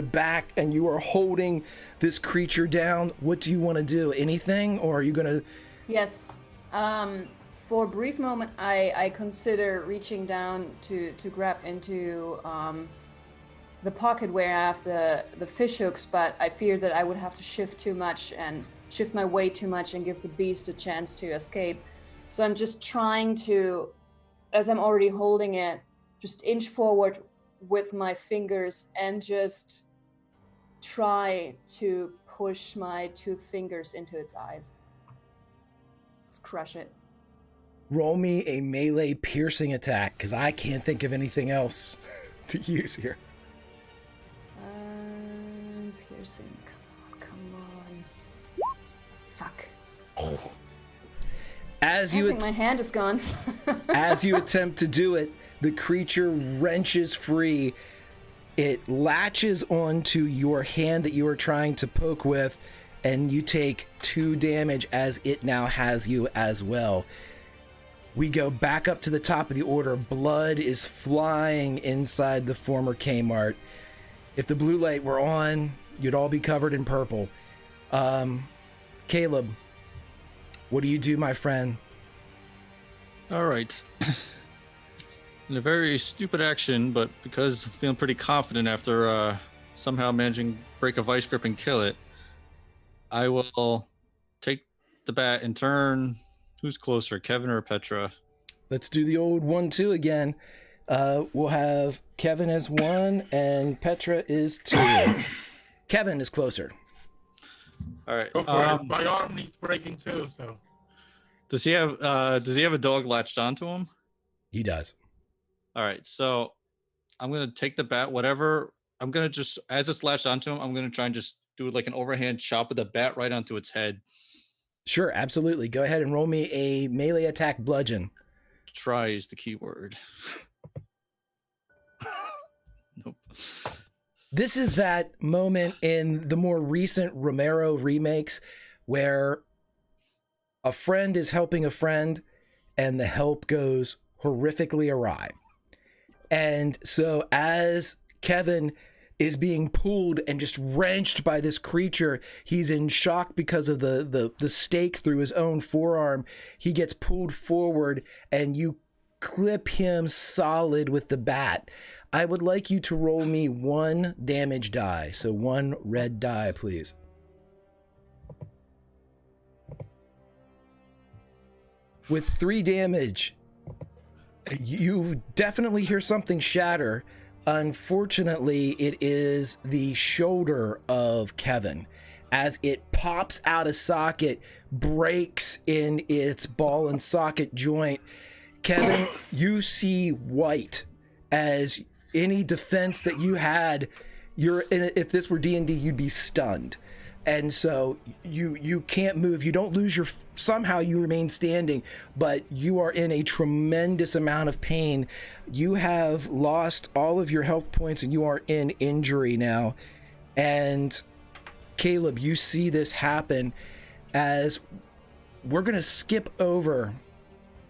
back and you are holding this creature down. What do you want to do? Anything, or are you gonna? Yes. For a brief moment, I consider reaching down to grab into the pocket where I have the fish hooks, but I fear that I would have to shift my weight too much and give the beast a chance to escape. So I'm just trying to, as I'm already holding it, just inch forward with my fingers and just try to push my 2 fingers into its eyes. Let's crush it. Roll me a melee piercing attack, because I can't think of anything else to use here. Piercing. Come on. Fuck. Oh. I think my hand is gone. As you attempt to do it, the creature wrenches free. It latches onto your hand that you are trying to poke with, and you take 2 damage as it now has you as well. We go back up to the top of the order. Blood is flying inside the former Kmart. If the blue light were on, you'd all be covered in purple. Caleb, what do you do, my friend? All right. In a very stupid action, but because I'm feeling pretty confident after somehow managing to break a vice grip and kill it, I will take the bat and turn. Who's closer, Kevin or Petra? Let's do the old 1-2 again. We'll have Kevin as 1 and Petra is 2. Kevin is closer. All right. Go for it. My arm needs breaking too, so. Does he have a dog latched onto him? He does. All right, so I'm gonna take the bat. Whatever. I'm gonna just, as it's latched onto him, I'm gonna try and just do like an overhand chop with the bat right onto its head. Sure, absolutely. Go ahead and roll me a melee attack bludgeon. Try is the key word. Nope. This is that moment in the more recent Romero remakes where a friend is helping a friend and the help goes horrifically awry. And so as Kevin is being pulled and just wrenched by this creature, he's in shock because of the stake through his own forearm. He gets pulled forward and you clip him solid with the bat. I would like you to roll me 1 damage die. So 1 red die, please. With 3 damage, you definitely hear something shatter. Unfortunately, it is the shoulder of Kevin. As it pops out of socket, breaks in its ball and socket joint. Kevin, you see white as any defense that you had, if this were D&D, you'd be stunned. And so you can't move. You don't lose somehow you remain standing, but you are in a tremendous amount of pain. You have lost all of your health points and you are in injury now. And Caleb, you see this happen as we're going to skip over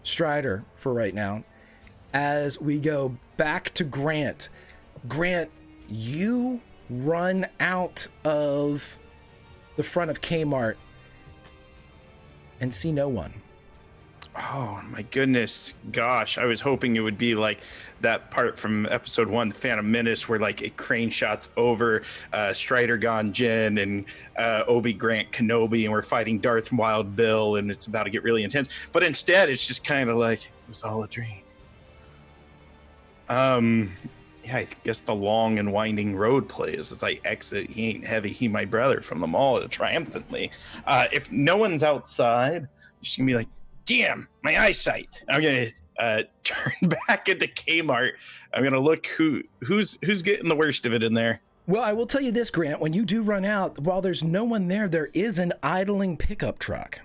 Strider for right now as we go back to Grant. Grant, you run out of the front of Kmart and see no one. Oh my goodness. Gosh, I was hoping it would be like that part from episode 1, The Phantom Menace, where like it crane shots over Strider Gone Jin and Obi Grant Kenobi, and we're fighting Darth Wild Bill, and it's about to get really intense. But instead, it's just kind of like, it was all a dream. Yeah, I guess the long and winding road plays as I exit He Ain't Heavy, He My Brother from the mall triumphantly. If no one's outside, I'm just gonna be like, damn, my eyesight. I'm gonna turn back into Kmart. I'm gonna look who's getting the worst of it in there. Well, I will tell you this, Grant, when you do run out, while there's no one there, there is an idling pickup truck.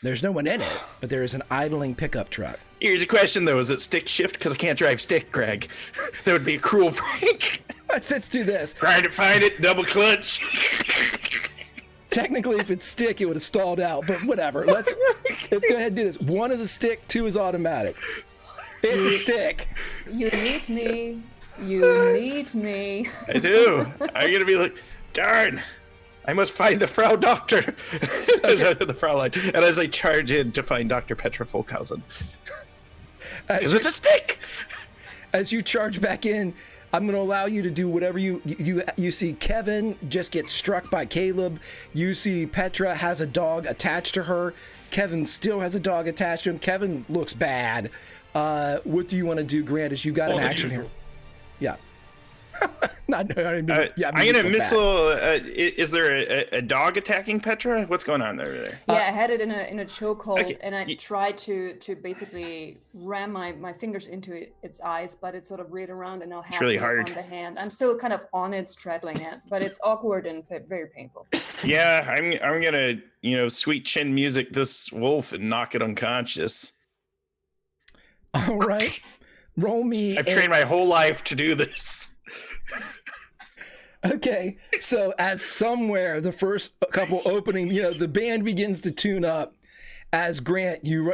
There's no one in it, but there is an idling pickup truck. Here's a question, though. Is it stick shift? Because I can't drive stick, Greg. That would be a cruel prank. Let's do this. Grind it, find it, double clutch. Technically, if it's stick, it would have stalled out, but whatever. Let's go ahead and do this. 1 is a stick, 2 is automatic. It's a stick. You need me. You need me. I do. I'm going to be like, darn. I must find the Frau Doctor. Okay. The Fraulein. And as I charge in to find Dr. Petra Folkhausen. Because it's a stick. As you charge back in, I'm going to allow you to do whatever you see. Kevin just gets struck by Caleb. You see Petra has a dog attached to her. Kevin still has a dog attached to him. Kevin looks bad. What do you want to do, Grant, as you got an action here? Yeah. I'm gonna missile. Is there a dog attacking Petra? What's going on there? Yeah, I had it in a chokehold, and I tried to basically ram my fingers into its eyes, but it sort of reared around and now has really me hard on the hand. I'm still kind of on it, straddling it, but it's awkward and very painful. Yeah, I'm gonna sweet chin music this wolf and knock it unconscious. All right, roll me. I've trained my whole life to do this. Okay, so as somewhere the first couple opening, the band begins to tune up. As Grant, you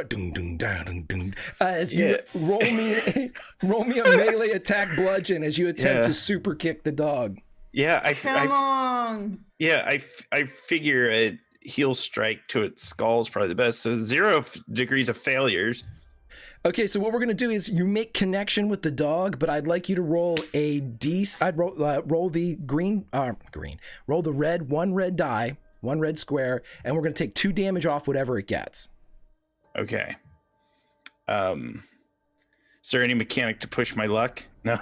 as you roll me a melee attack bludgeon as you attempt to super kick the dog. Yeah, Come on. Yeah, I figure a heel strike to its skull is probably the best. So 0 degrees of failures. Okay, so what we're gonna do is you make connection with the dog, but I'd like you to roll I'd roll the roll the red, 1 red die, 1 red square, and we're gonna take 2 damage off whatever it gets. Okay. Is there any mechanic to push my luck? No.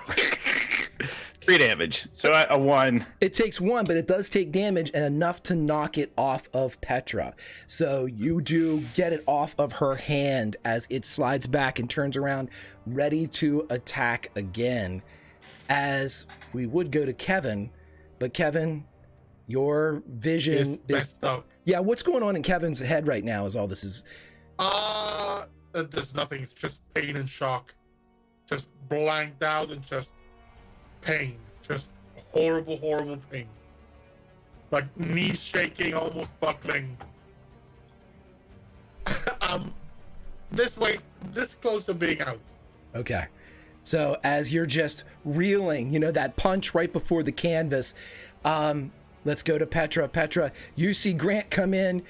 3 damage. So a 1. It takes 1, but it does take damage and enough to knock it off of Petra. So you do get it off of her hand as it slides back and turns around, ready to attack again. As we would go to Kevin, but Kevin, your vision It's messed up. Yeah, what's going on in Kevin's head right now is all this is... There's nothing. It's just pain and shock. Just blanked out and just pain. Just horrible, horrible pain. Like knees shaking, almost buckling. This close to being out. Okay. So as you're just reeling, that punch right before the canvas, let's go to Petra. Petra, you see Grant come in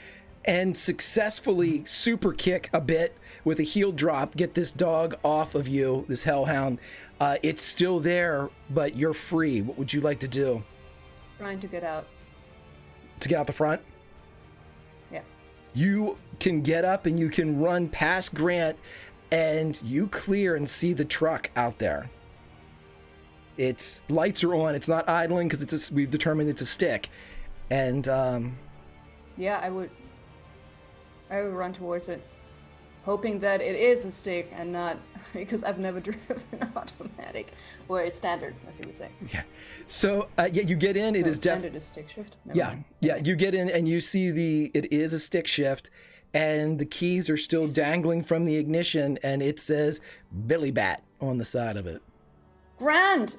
and successfully super kick a bit with a heel drop, get this dog off of you, this hellhound. It's still there, but you're free. What would you like to do? Trying to get out. To get out the front? Yeah. You can get up and you can run past Grant and you clear and see the truck out there. Its lights are on. It's not idling because we've determined it's a stick. And yeah, I would run towards it, hoping that it is a stick and not, because I've never driven an automatic or a standard, as you would say. Yeah. So you get in. It is standard is stick shift. Never Yeah, mind. yeah. You get in and you see it is a stick shift, and the keys are still dangling from the ignition, and it says Billy Bat on the side of it. Grand.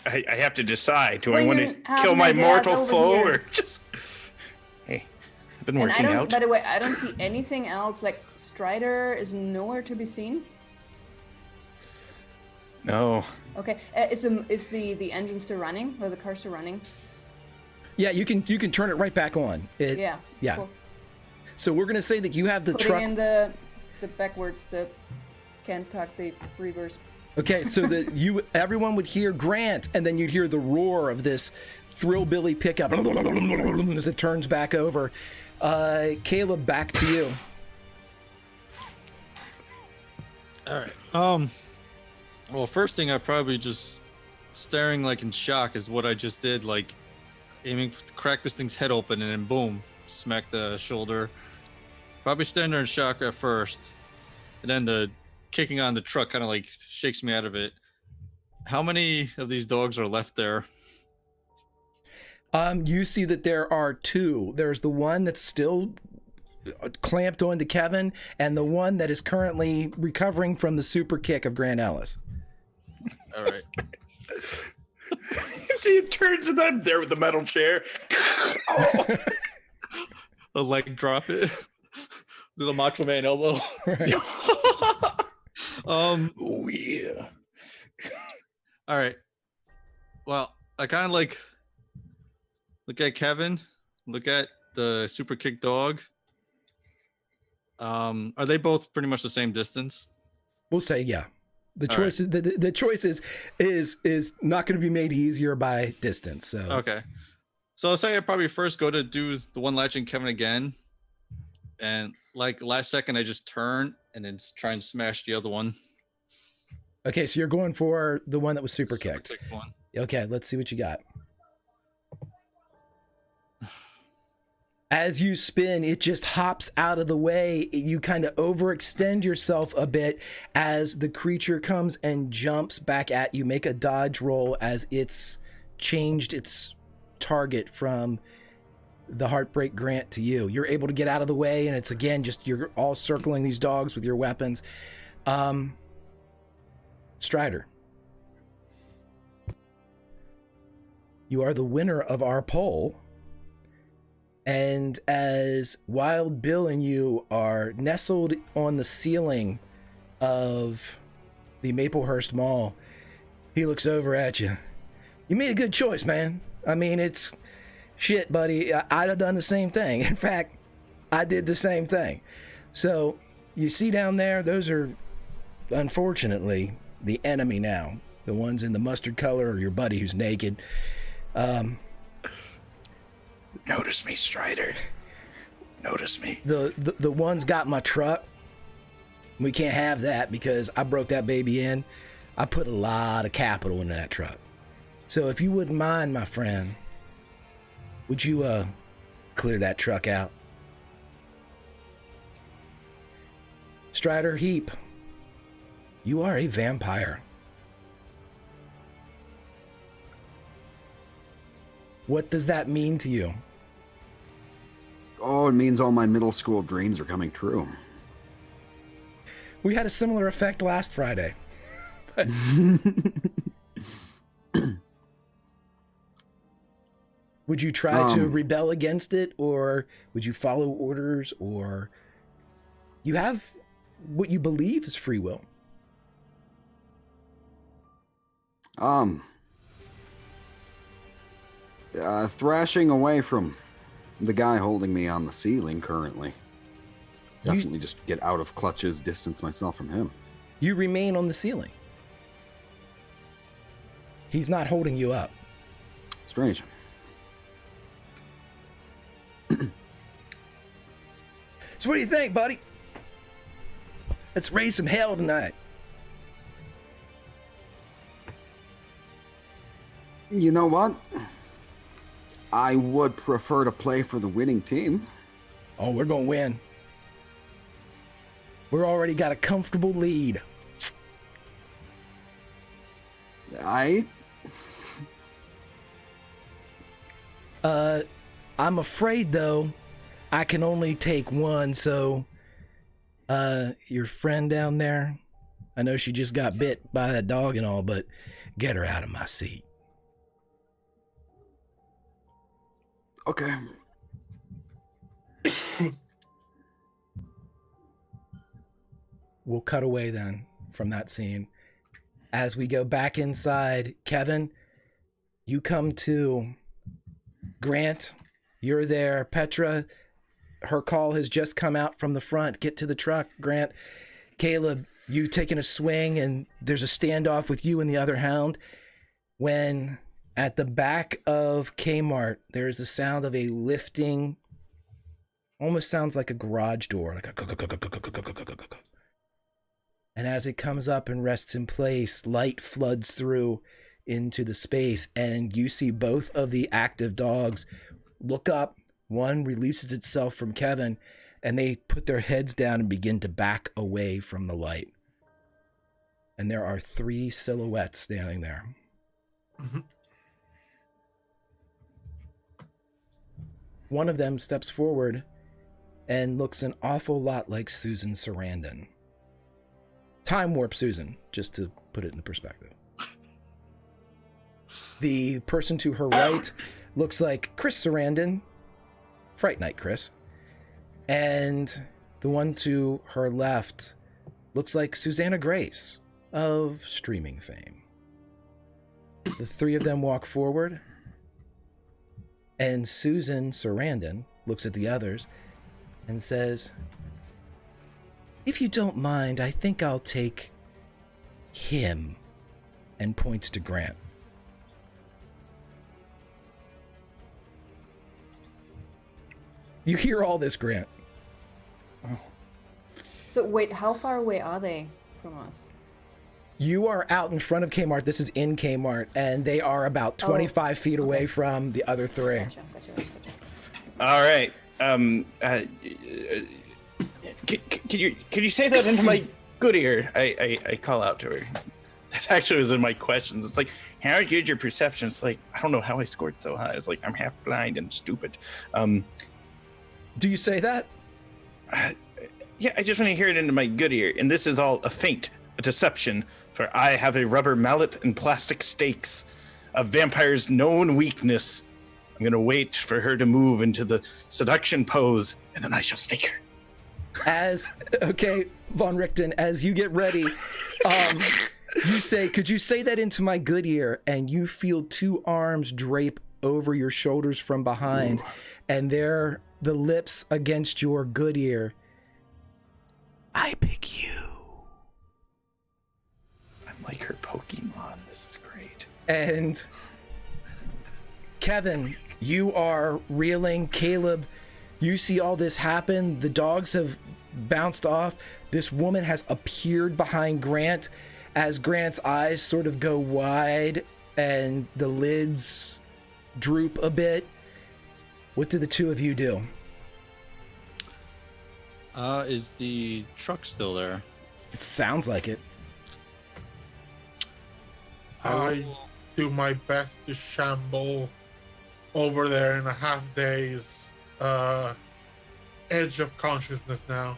I have to decide. Do I Swing want and to have kill my my gas mortal over foe here. or just... Hey, I've been And working out. by the way, I don't see anything else. Like Strider is nowhere to be seen. No. Okay, is the engine still running, or the car still running? Yeah, you can turn it right back on. Yeah. Yeah. Cool. So we're gonna say that you have the Putting truck. in the backwards, the can't talk, the reverse. Okay, so that everyone would hear Grant, and then you'd hear the roar of this Thrillbilly pickup as it turns back over. Caleb, back to you. All right. Well, first thing I probably just staring like in shock is what I just did, like aiming to crack this thing's head open and then boom, smack the shoulder. Probably standing there in shock at first, and then the kicking on the truck kind of like shakes me out of it. How many of these dogs are left there? You see that there are 2. There's the one that's still clamped onto Kevin, and the one that is currently recovering from the super kick of Grant Ellis. All right. See, it turns and I'm there with the metal chair. Oh. A leg drop it. Little Macho Man elbow. Right. Oh yeah. All right. Well, I kind of like look at Kevin, look at the super kick dog. Are they both pretty much the same distance? We'll say yeah. The choice is the choice is not going to be made easier by distance. So Okay. So I'll say I probably first go to do the one latching Kevin again, and like last second I just turn and then try and smash the other one. Okay, so you're going for the one that was super Super kicked. kick one. Okay, let's see what you got. As you spin, it just hops out of the way. You kind of overextend yourself a bit as the creature comes and jumps back at you. Make a dodge roll as it's changed its target from the Heartbreak Grant to you. You're able to get out of the way, and it's again just you're all circling these dogs with your weapons. Strider, you are the winner of our poll. And as Wild Bill and you are nestled on the ceiling of the Maplehurst Mall, he looks over at you. You made a good choice, man. I mean, it's shit, buddy. I'd have done the same thing. In fact, I did the same thing. So you see down there, those are unfortunately the enemy now. The ones in the mustard color are your buddy who's naked. Notice me, Strider. Notice me. The ones got my truck. We can't have that because I broke that baby in. I put a lot of capital into that truck. So if you wouldn't mind, my friend, would you clear that truck out? Strider Heap, you are a vampire. What does that mean to you? Oh, it means all my middle school dreams are coming true. We had a similar effect last Friday. Would you try to rebel against it, or would you follow orders, or you have what you believe is free will? Thrashing away from the guy holding me on the ceiling currently. Definitely just get out of clutches, distance myself from him. You remain on the ceiling. He's not holding you up. Strange. So what do you think, buddy? Let's raise some hell tonight. You know what? I would prefer to play for the winning team. Oh, we're gonna win. We're already got a comfortable lead. I'm afraid though, I can only take one, so your friend down there, I know she just got bit by that dog and all, but get her out of my seat. Okay. We'll cut away then from that scene. As we go back inside, Kevin, you come to. Grant, you're there. Petra, her call has just come out from the front. Get to the truck, Grant. Caleb, you taking a swing, and there's a standoff with you and the other hound. When at the back of Kmart, there's the sound of a lifting, almost sounds like a garage door, like a. And as it comes up and rests in place, light floods through into the space, and you see both of the active dogs look up. One releases itself from Kevin, and they put their heads down and begin to back away from the light. And there are 3 silhouettes standing there. Mm-hmm. One of them steps forward and looks an awful lot like Susan Sarandon. Time warp Susan, just to put it in perspective. The person to her right looks like Chris Sarandon, Fright Night Chris. And the one to her left looks like Susanna Grace of streaming fame. The 3 of them walk forward, and Susan Sarandon looks at the others and says, "If you don't mind, I think I'll take him," and points to Grant. You hear all this, Grant. So wait, how far away are they from us? You are out in front of Kmart. This is in Kmart, and they are about 25 feet away from the other 3. Gotcha. All right. Can you say that into my good ear? I call out to her. That actually was in my questions. It's like, how good your perception? It's like, I don't know how I scored so high. It's like, I'm half blind and stupid. Do you say that? Yeah, I just want to hear it into my good ear. And this is all a feint, a deception, for I have a rubber mallet and plastic stakes, a vampire's known weakness. I'm going to wait for her to move into the seduction pose, and then I shall stake her. Okay, Von Richten, as you get ready, you say, could you say that into my good ear? And you feel 2 arms drape over your shoulders from behind. Ooh. And they're the lips against your good ear. I pick you. I'm like her Pokemon. This is great. And Kevin, you are reeling. Caleb, You see all this happen. The dogs have bounced off. This woman has appeared behind Grant as Grant's eyes sort of go wide and the lids droop a bit. What do the two of you do? Is the truck still there? It sounds like it. I do my best to shamble over there in a half day's edge of consciousness now.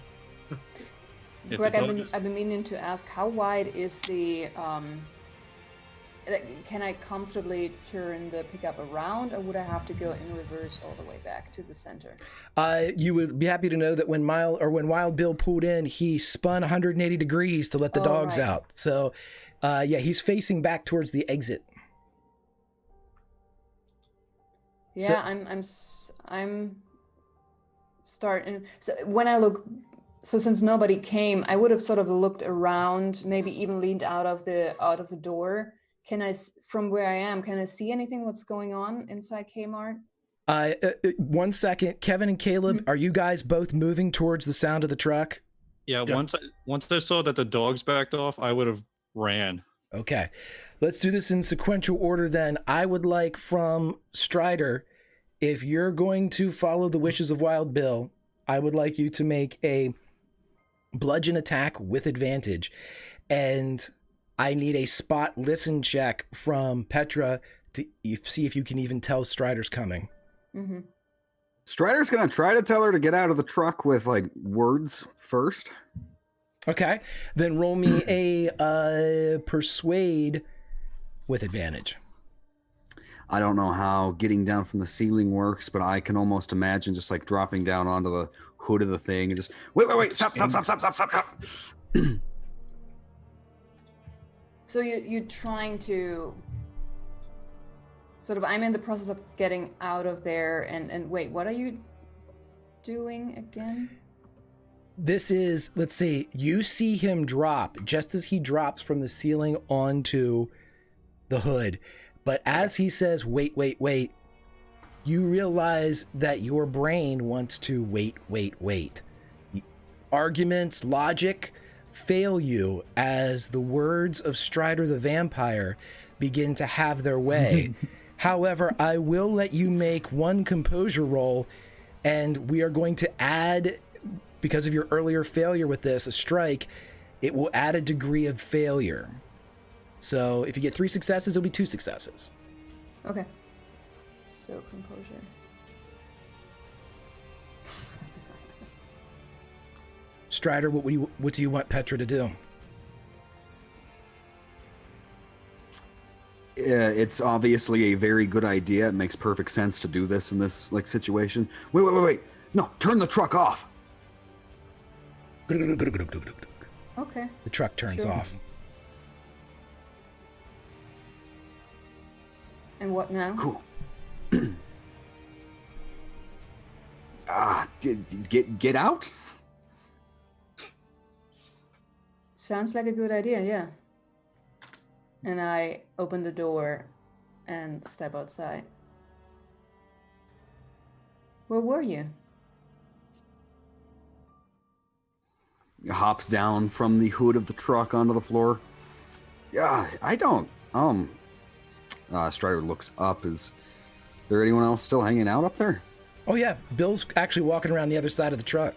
Greg, I've been meaning to ask, how wide is the can I comfortably turn the pickup around, or would I have to go in reverse all the way back to the center? You would be happy to know that when Wild Bill pulled in, he spun 180 degrees to let the dogs out. So, yeah, he's facing back towards the exit. Yeah, I'm starting. So when I look, so since nobody came, I would have sort of looked around, maybe even leaned out of the door. Can I, from where I am, can I see anything what's going on inside Kmart? 1 second, Kevin and Caleb, are you guys both moving towards the sound of the truck? Yeah. Once I saw that the dogs backed off, I would have ran. Okay, let's do this in sequential order then. I would like from Strider, if you're going to follow the wishes of Wild Bill, I would like you to make a bludgeon attack with advantage. And I need a spot listen check from Petra to see if you can even tell Strider's coming. Mm-hmm. Strider's going to try to tell her to get out of the truck with, like, words first. Okay, then roll me a persuade with advantage. I don't know how getting down from the ceiling works, but I can almost imagine just like dropping down onto the hood of the thing and just wait, stop. So you're trying to sort of, I'm in the process of getting out of there and wait, what are you doing again? This is, let's see, you see him drop just as he drops from the ceiling onto the hood. But as he says, wait, you realize that your brain wants to wait. Arguments, logic fail you as the words of Strider the vampire begin to have their way. However, I will let you make one composure roll, and we are going to add, because of your earlier failure with this, a strike, it will add a degree of failure. So if you get 3 successes, it'll be 2 successes. Okay. So composure. Strider, what do you want Petra to do? It's obviously a very good idea. It makes perfect sense to do this in this like situation. Wait. No, turn the truck off. Okay. The truck turns off. And what now? Cool. Get out? Sounds like a good idea, yeah. And I open the door and step outside. Where were you? Hops down from the hood of the truck onto the floor. Yeah, I don't. Strider looks up. Is there anyone else still hanging out up there? Oh yeah, Bill's actually walking around the other side of the truck.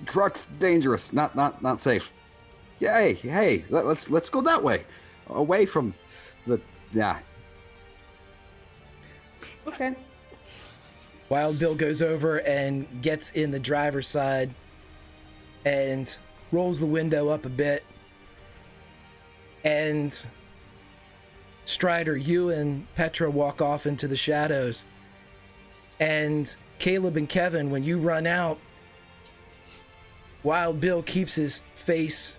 Truck's dangerous. Not safe. Yeah, hey, let's go that way, away from the. Yeah. Okay. Wild Bill goes over and gets in the driver's side and rolls the window up a bit. And Strider, you and Petra walk off into the shadows. And Caleb and Kevin, when you run out, Wild Bill keeps his face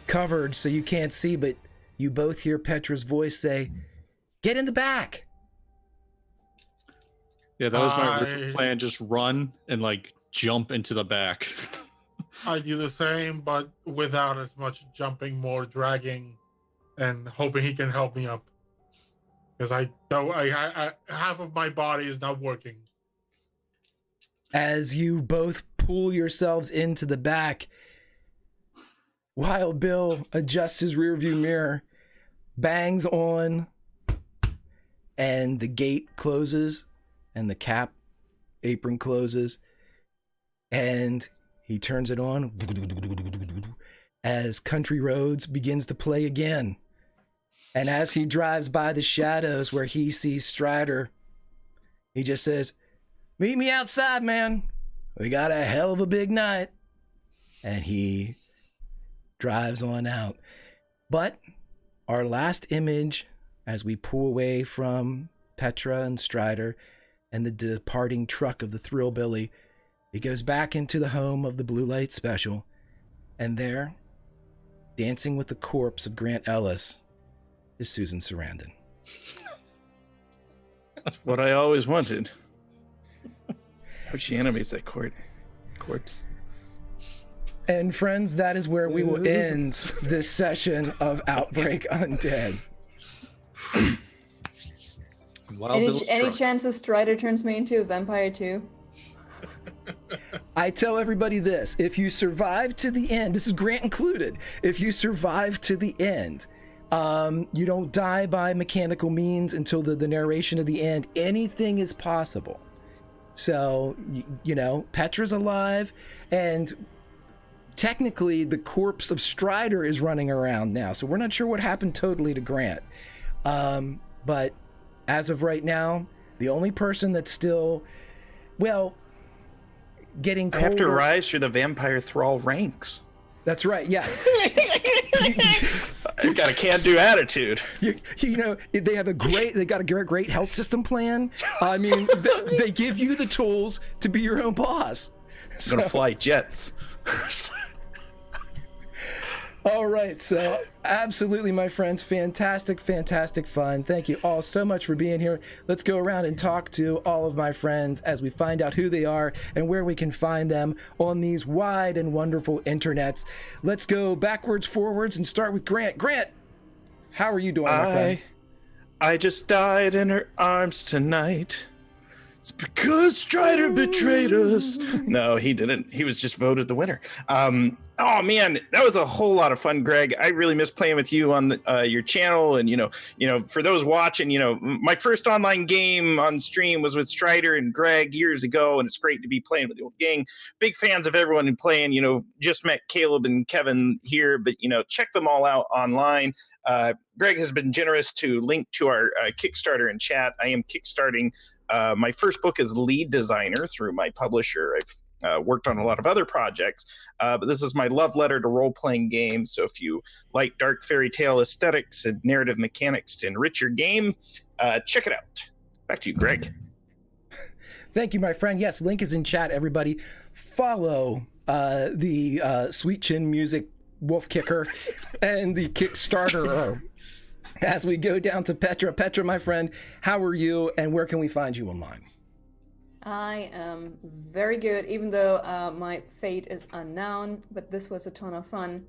covered so you can't see, but you both hear Petra's voice say, "Get in the back." Yeah, that was my original plan. Just run and like jump into the back. I do the same, but without as much jumping, more dragging, and hoping he can help me up. because I don't. I half of my body is not working. As you both pull yourselves into the back, Wild Bill adjusts his rearview mirror, bangs on, and the gate closes, and the cap apron closes, and he turns it on as Country Roads begins to play again. And as he drives by the shadows where he sees Strider, he just says, "Meet me outside, man. We got a hell of a big night." And he drives on out. But our last image, as we pull away from Petra and Strider and the departing truck of the Thrillbilly, it goes back into the home of the Blue Light Special. And there, dancing with the corpse of Grant Ellis, is Susan Sarandon. That's what I always wanted. How she animates that corpse. And friends, that is where we will end this session of Outbreak Undead. Any chances Strider turns me into a vampire too? I tell everybody this: if you survive to the end, this is Grant included, if you survive to the end, you don't die by mechanical means until the narration of the end, anything is possible. So, you know, Petra's alive, and technically the corpse of Strider is running around now, so we're not sure what happened totally to Grant. But as of right now, the only person that's still, well, getting colder... I have to rise through the vampire thrall ranks. That's right, yeah. I've got a can-do attitude. You know, they got a great health system plan. I mean, they give you the tools to be your own boss. I'm gonna fly jets. All right, so absolutely, my friends, fantastic fun. Thank you all so much for being here. Let's go around and talk to all of my friends as we find out who they are and where we can find them on these wide and wonderful internets. Let's go backwards, forwards, and start with Grant. Grant, how are you doing, my friend? I just died in her arms tonight. It's because Strider betrayed us. No, he didn't. He was just voted the winner. Oh man, that was a whole lot of fun, Greg. I really miss playing with you on your channel. And you know, for those watching, you know, my first online game on stream was with Strider and Greg years ago, and it's great to be playing with the old gang. Big fans of everyone who's playing. You know, just met Caleb and Kevin here, but you know, check them all out online. Greg has been generous to link to our Kickstarter in chat. I am kickstarting. My first book is lead designer through my publisher. I've worked on a lot of other projects, but this is my love letter to role-playing games. So if you like dark fairy tale aesthetics and narrative mechanics to enrich your game, check it out. Back to you, Greg. Thank you, my friend. Yes, link is in chat, everybody. Follow the Sweet Chin Music Wolf Kicker and the Kickstarter as we go down to Petra. Petra, my friend, how are you and where can we find you online? I am very good, even though my fate is unknown, but this was a ton of fun.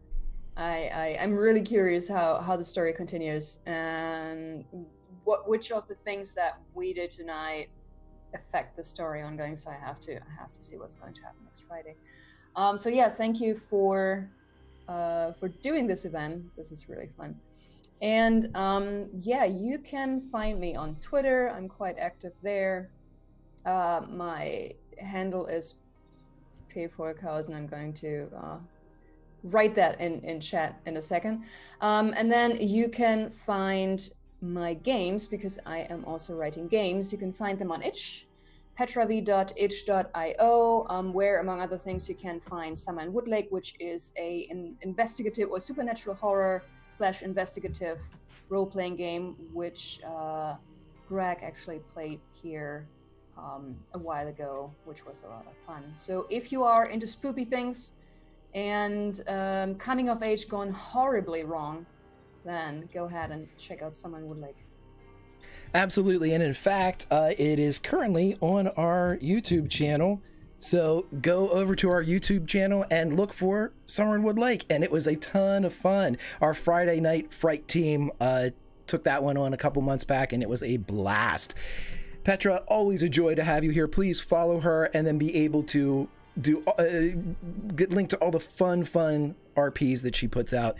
I'm really curious how the story continues and which of the things that we did tonight affect the story ongoing. So I have to see what's going to happen next Friday. So yeah, thank you for doing this event. This is really fun. And yeah, you can find me on Twitter. I'm quite active there. My handle is P4Cows, and I'm going to write that in chat in a second. And then you can find my games, because I am also writing games. You can find them on itch, petrav.itch.io, where, among other things, you can find Summer in Woodlake, which is an investigative or supernatural horror / investigative role-playing game, which Greg actually played here a while ago, which was a lot of fun. So if you are into spoopy things and coming of age gone horribly wrong, then go ahead and check out Summer in Woodlake. Absolutely, and in fact, it is currently on our YouTube channel. So go over to our YouTube channel and look for Summer in Woodlake, and it was a ton of fun. Our Friday night Fright team took that one on a couple months back, and it was a blast. Petra, always a joy to have you here. Please follow her and then be able to get linked to all the fun RPs that she puts out.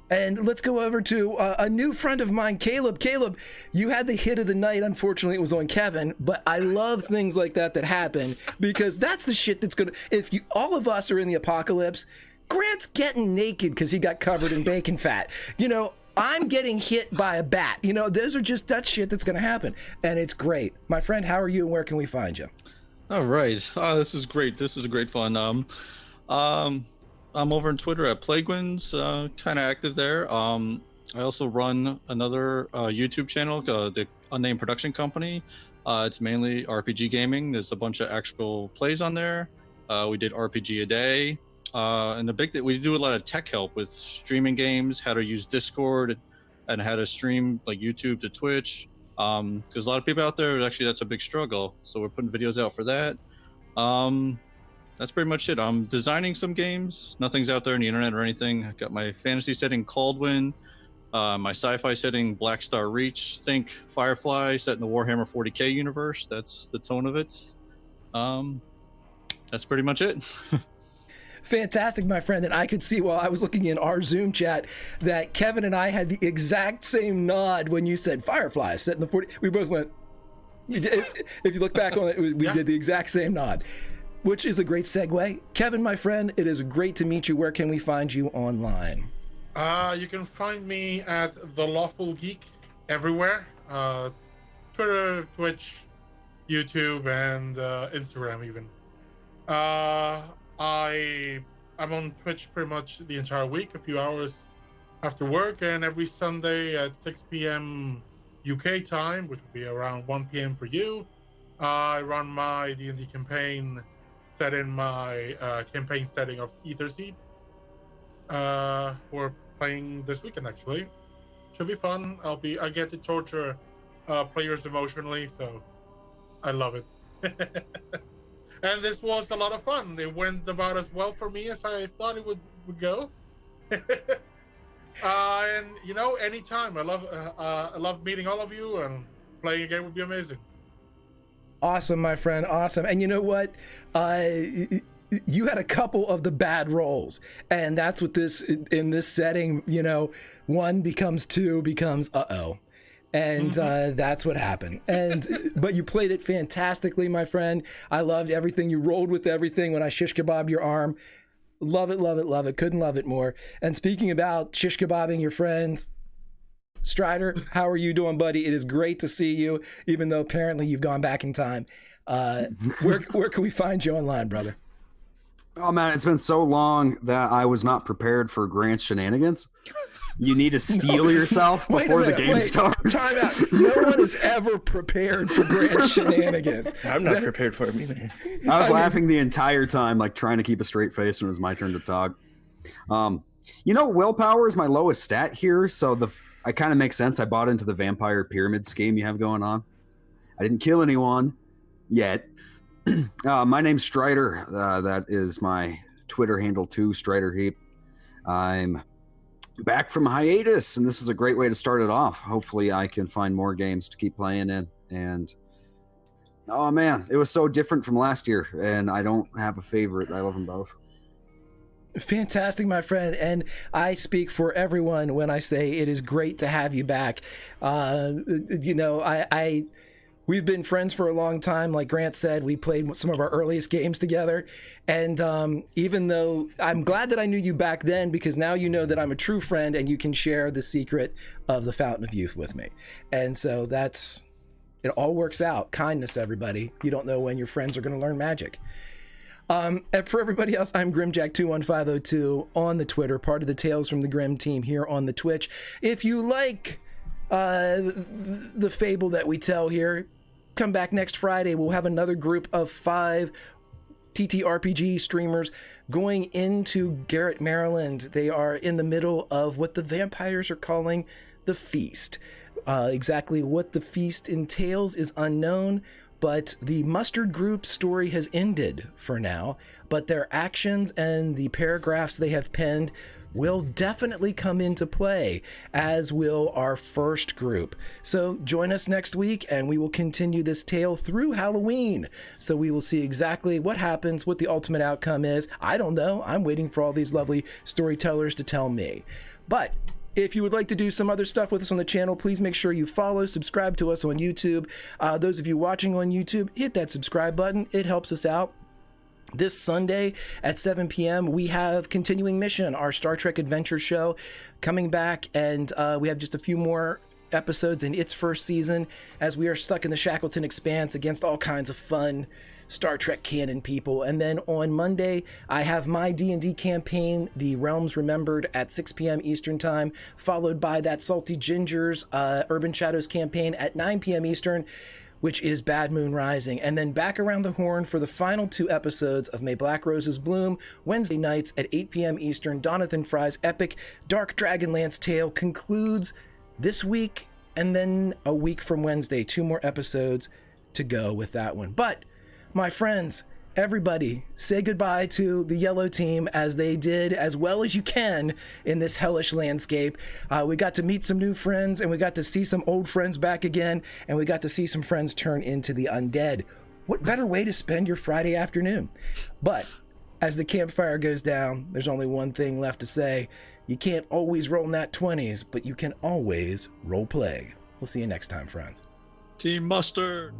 And let's go over to a new friend of mine, Caleb. Caleb, you had the hit of the night. Unfortunately, it was on Kevin, but I love things like that happen, because that's the shit that's gonna, if you, all of us are in the apocalypse, Grant's getting naked because he got covered in bacon fat. You know, I'm getting hit by a bat. You know, those are just that shit that's gonna happen, and it's great. My friend, how are you, and where can we find you? All right. This is great. This is a great fun. I'm over on Twitter at Plaguewins, kind of active there. I also run another YouTube channel, the Unnamed Production Company. It's mainly RPG gaming. There's a bunch of actual plays on there. We did RPG a day. And the big thing, we do a lot of tech help with streaming games, how to use Discord, and how to stream like YouTube to Twitch. Because a lot of people out there, actually, that's a big struggle. So we're putting videos out for that. That's pretty much it. I'm designing some games. Nothing's out there on the internet or anything. I've got my fantasy setting Caldwin, my sci-fi setting Black Star Reach. Think Firefly set in the Warhammer 40k universe. That's the tone of it. That's pretty much it. Fantastic, my friend. And I could see while I was looking in our Zoom chat that Kevin and I had the exact same nod when you said Firefly set in the 40. We both went. If you look back on it, we did the exact same nod. Which is a great segue. Kevin, my friend, it is great to meet you. Where can we find you online? You can find me at The Lawful Geek everywhere. Twitter, Twitch, YouTube, and Instagram even. I'm on Twitch pretty much the entire week, a few hours after work, and every Sunday at 6 p.m. UK time, which would be around 1 p.m. for you, I run my D&D campaign set in my campaign setting of Ether Seed. We're playing this weekend, actually. Should be fun. I get to torture players emotionally, so I love it. And this was a lot of fun. It went about as well for me as I thought it would go. And you know, anytime. I love meeting all of you, and playing a game would be amazing. Awesome, my friend. Awesome. And you know what? You had a couple of the bad rolls, and that's what in this setting, you know, 1 becomes 2 becomes uh-oh. And that's what happened. But you played it fantastically, my friend. I loved everything. You rolled with everything when I shish kebabbed your arm. Love it, love it, love it. Couldn't love it more. And speaking about shish kebabbing your friends, Strider, how are you doing, buddy? It is great to see you, even though apparently you've gone back in time. Where can we find you online, brother? Oh man, it's been so long that I was not prepared for Grant's shenanigans. You need to steel yourself before the game starts. Time out. No one is ever prepared for Grant's shenanigans. I'm not prepared for it either. I was laughing the entire time, like trying to keep a straight face when it was my turn to talk. You know, willpower is my lowest stat here, so I kind of makes sense. I bought into the vampire pyramid scheme you have going on. I didn't kill anyone yet. My name's Strider. That is my Twitter handle too, Strider Heap. I'm back from hiatus, and this is a great way to start it off. Hopefully I can find more games to keep playing in. And oh man, it was so different from last year, and I don't have a favorite. I love them both. Fantastic, my friend. And I speak for everyone when I say it is great to have you back. You know, we've been friends for a long time. Like Grant said, we played some of our earliest games together. And even though I'm glad that I knew you back then, because now you know that I'm a true friend and you can share the secret of the Fountain of Youth with me. And so it all works out. Kindness, everybody. You don't know when your friends are going to learn magic. And for everybody else, I'm Grimjack21502 on the Twitter, part of the Tales from the Grim team here on the Twitch. If you like the fable that we tell here, come back next Friday. We'll have another group of 5 TTRPG streamers going into Garrett, Maryland. They are in the middle of what the vampires are calling the feast. Exactly what the feast entails is unknown, but the Mustard Group story has ended for now, but their actions and the paragraphs they have penned will definitely come into play, as will our first group. So join us next week, and we will continue this tale through Halloween. So we will see exactly what happens, what the ultimate outcome is. I don't know. I'm waiting for all these lovely storytellers to tell me. But if you would like to do some other stuff with us on the channel, please make sure you follow, subscribe to us on YouTube. Those of you watching on YouTube, hit that subscribe button. It helps us out. This Sunday at 7 p.m., we have Continuing Mission, our Star Trek adventure show, coming back, and we have just a few more episodes in its first season as we are stuck in the Shackleton Expanse against all kinds of fun Star Trek canon people. And then on Monday, I have my D&D campaign, The Realms Remembered, at 6 p.m. Eastern Time, followed by that Salty Gingers Urban Shadows campaign at 9 p.m. Eastern, which is Bad Moon Rising. And then back around the horn for the final 2 episodes of May Black Roses Bloom, Wednesday nights at 8 p.m. Eastern. Jonathan Fry's epic Dark Dragonlance tale concludes this week, and then a week from Wednesday, 2 more episodes to go with that one. But my friends, everybody, say goodbye to the yellow team, as they did as well as you can in this hellish landscape. We got to meet some new friends, and we got to see some old friends back again, and we got to see some friends turn into the undead. What better way to spend your Friday afternoon? But as the campfire goes down, there's only one thing left to say. You can't always roll nat 20s, but you can always role play. We'll see you next time, friends. Team Mustard.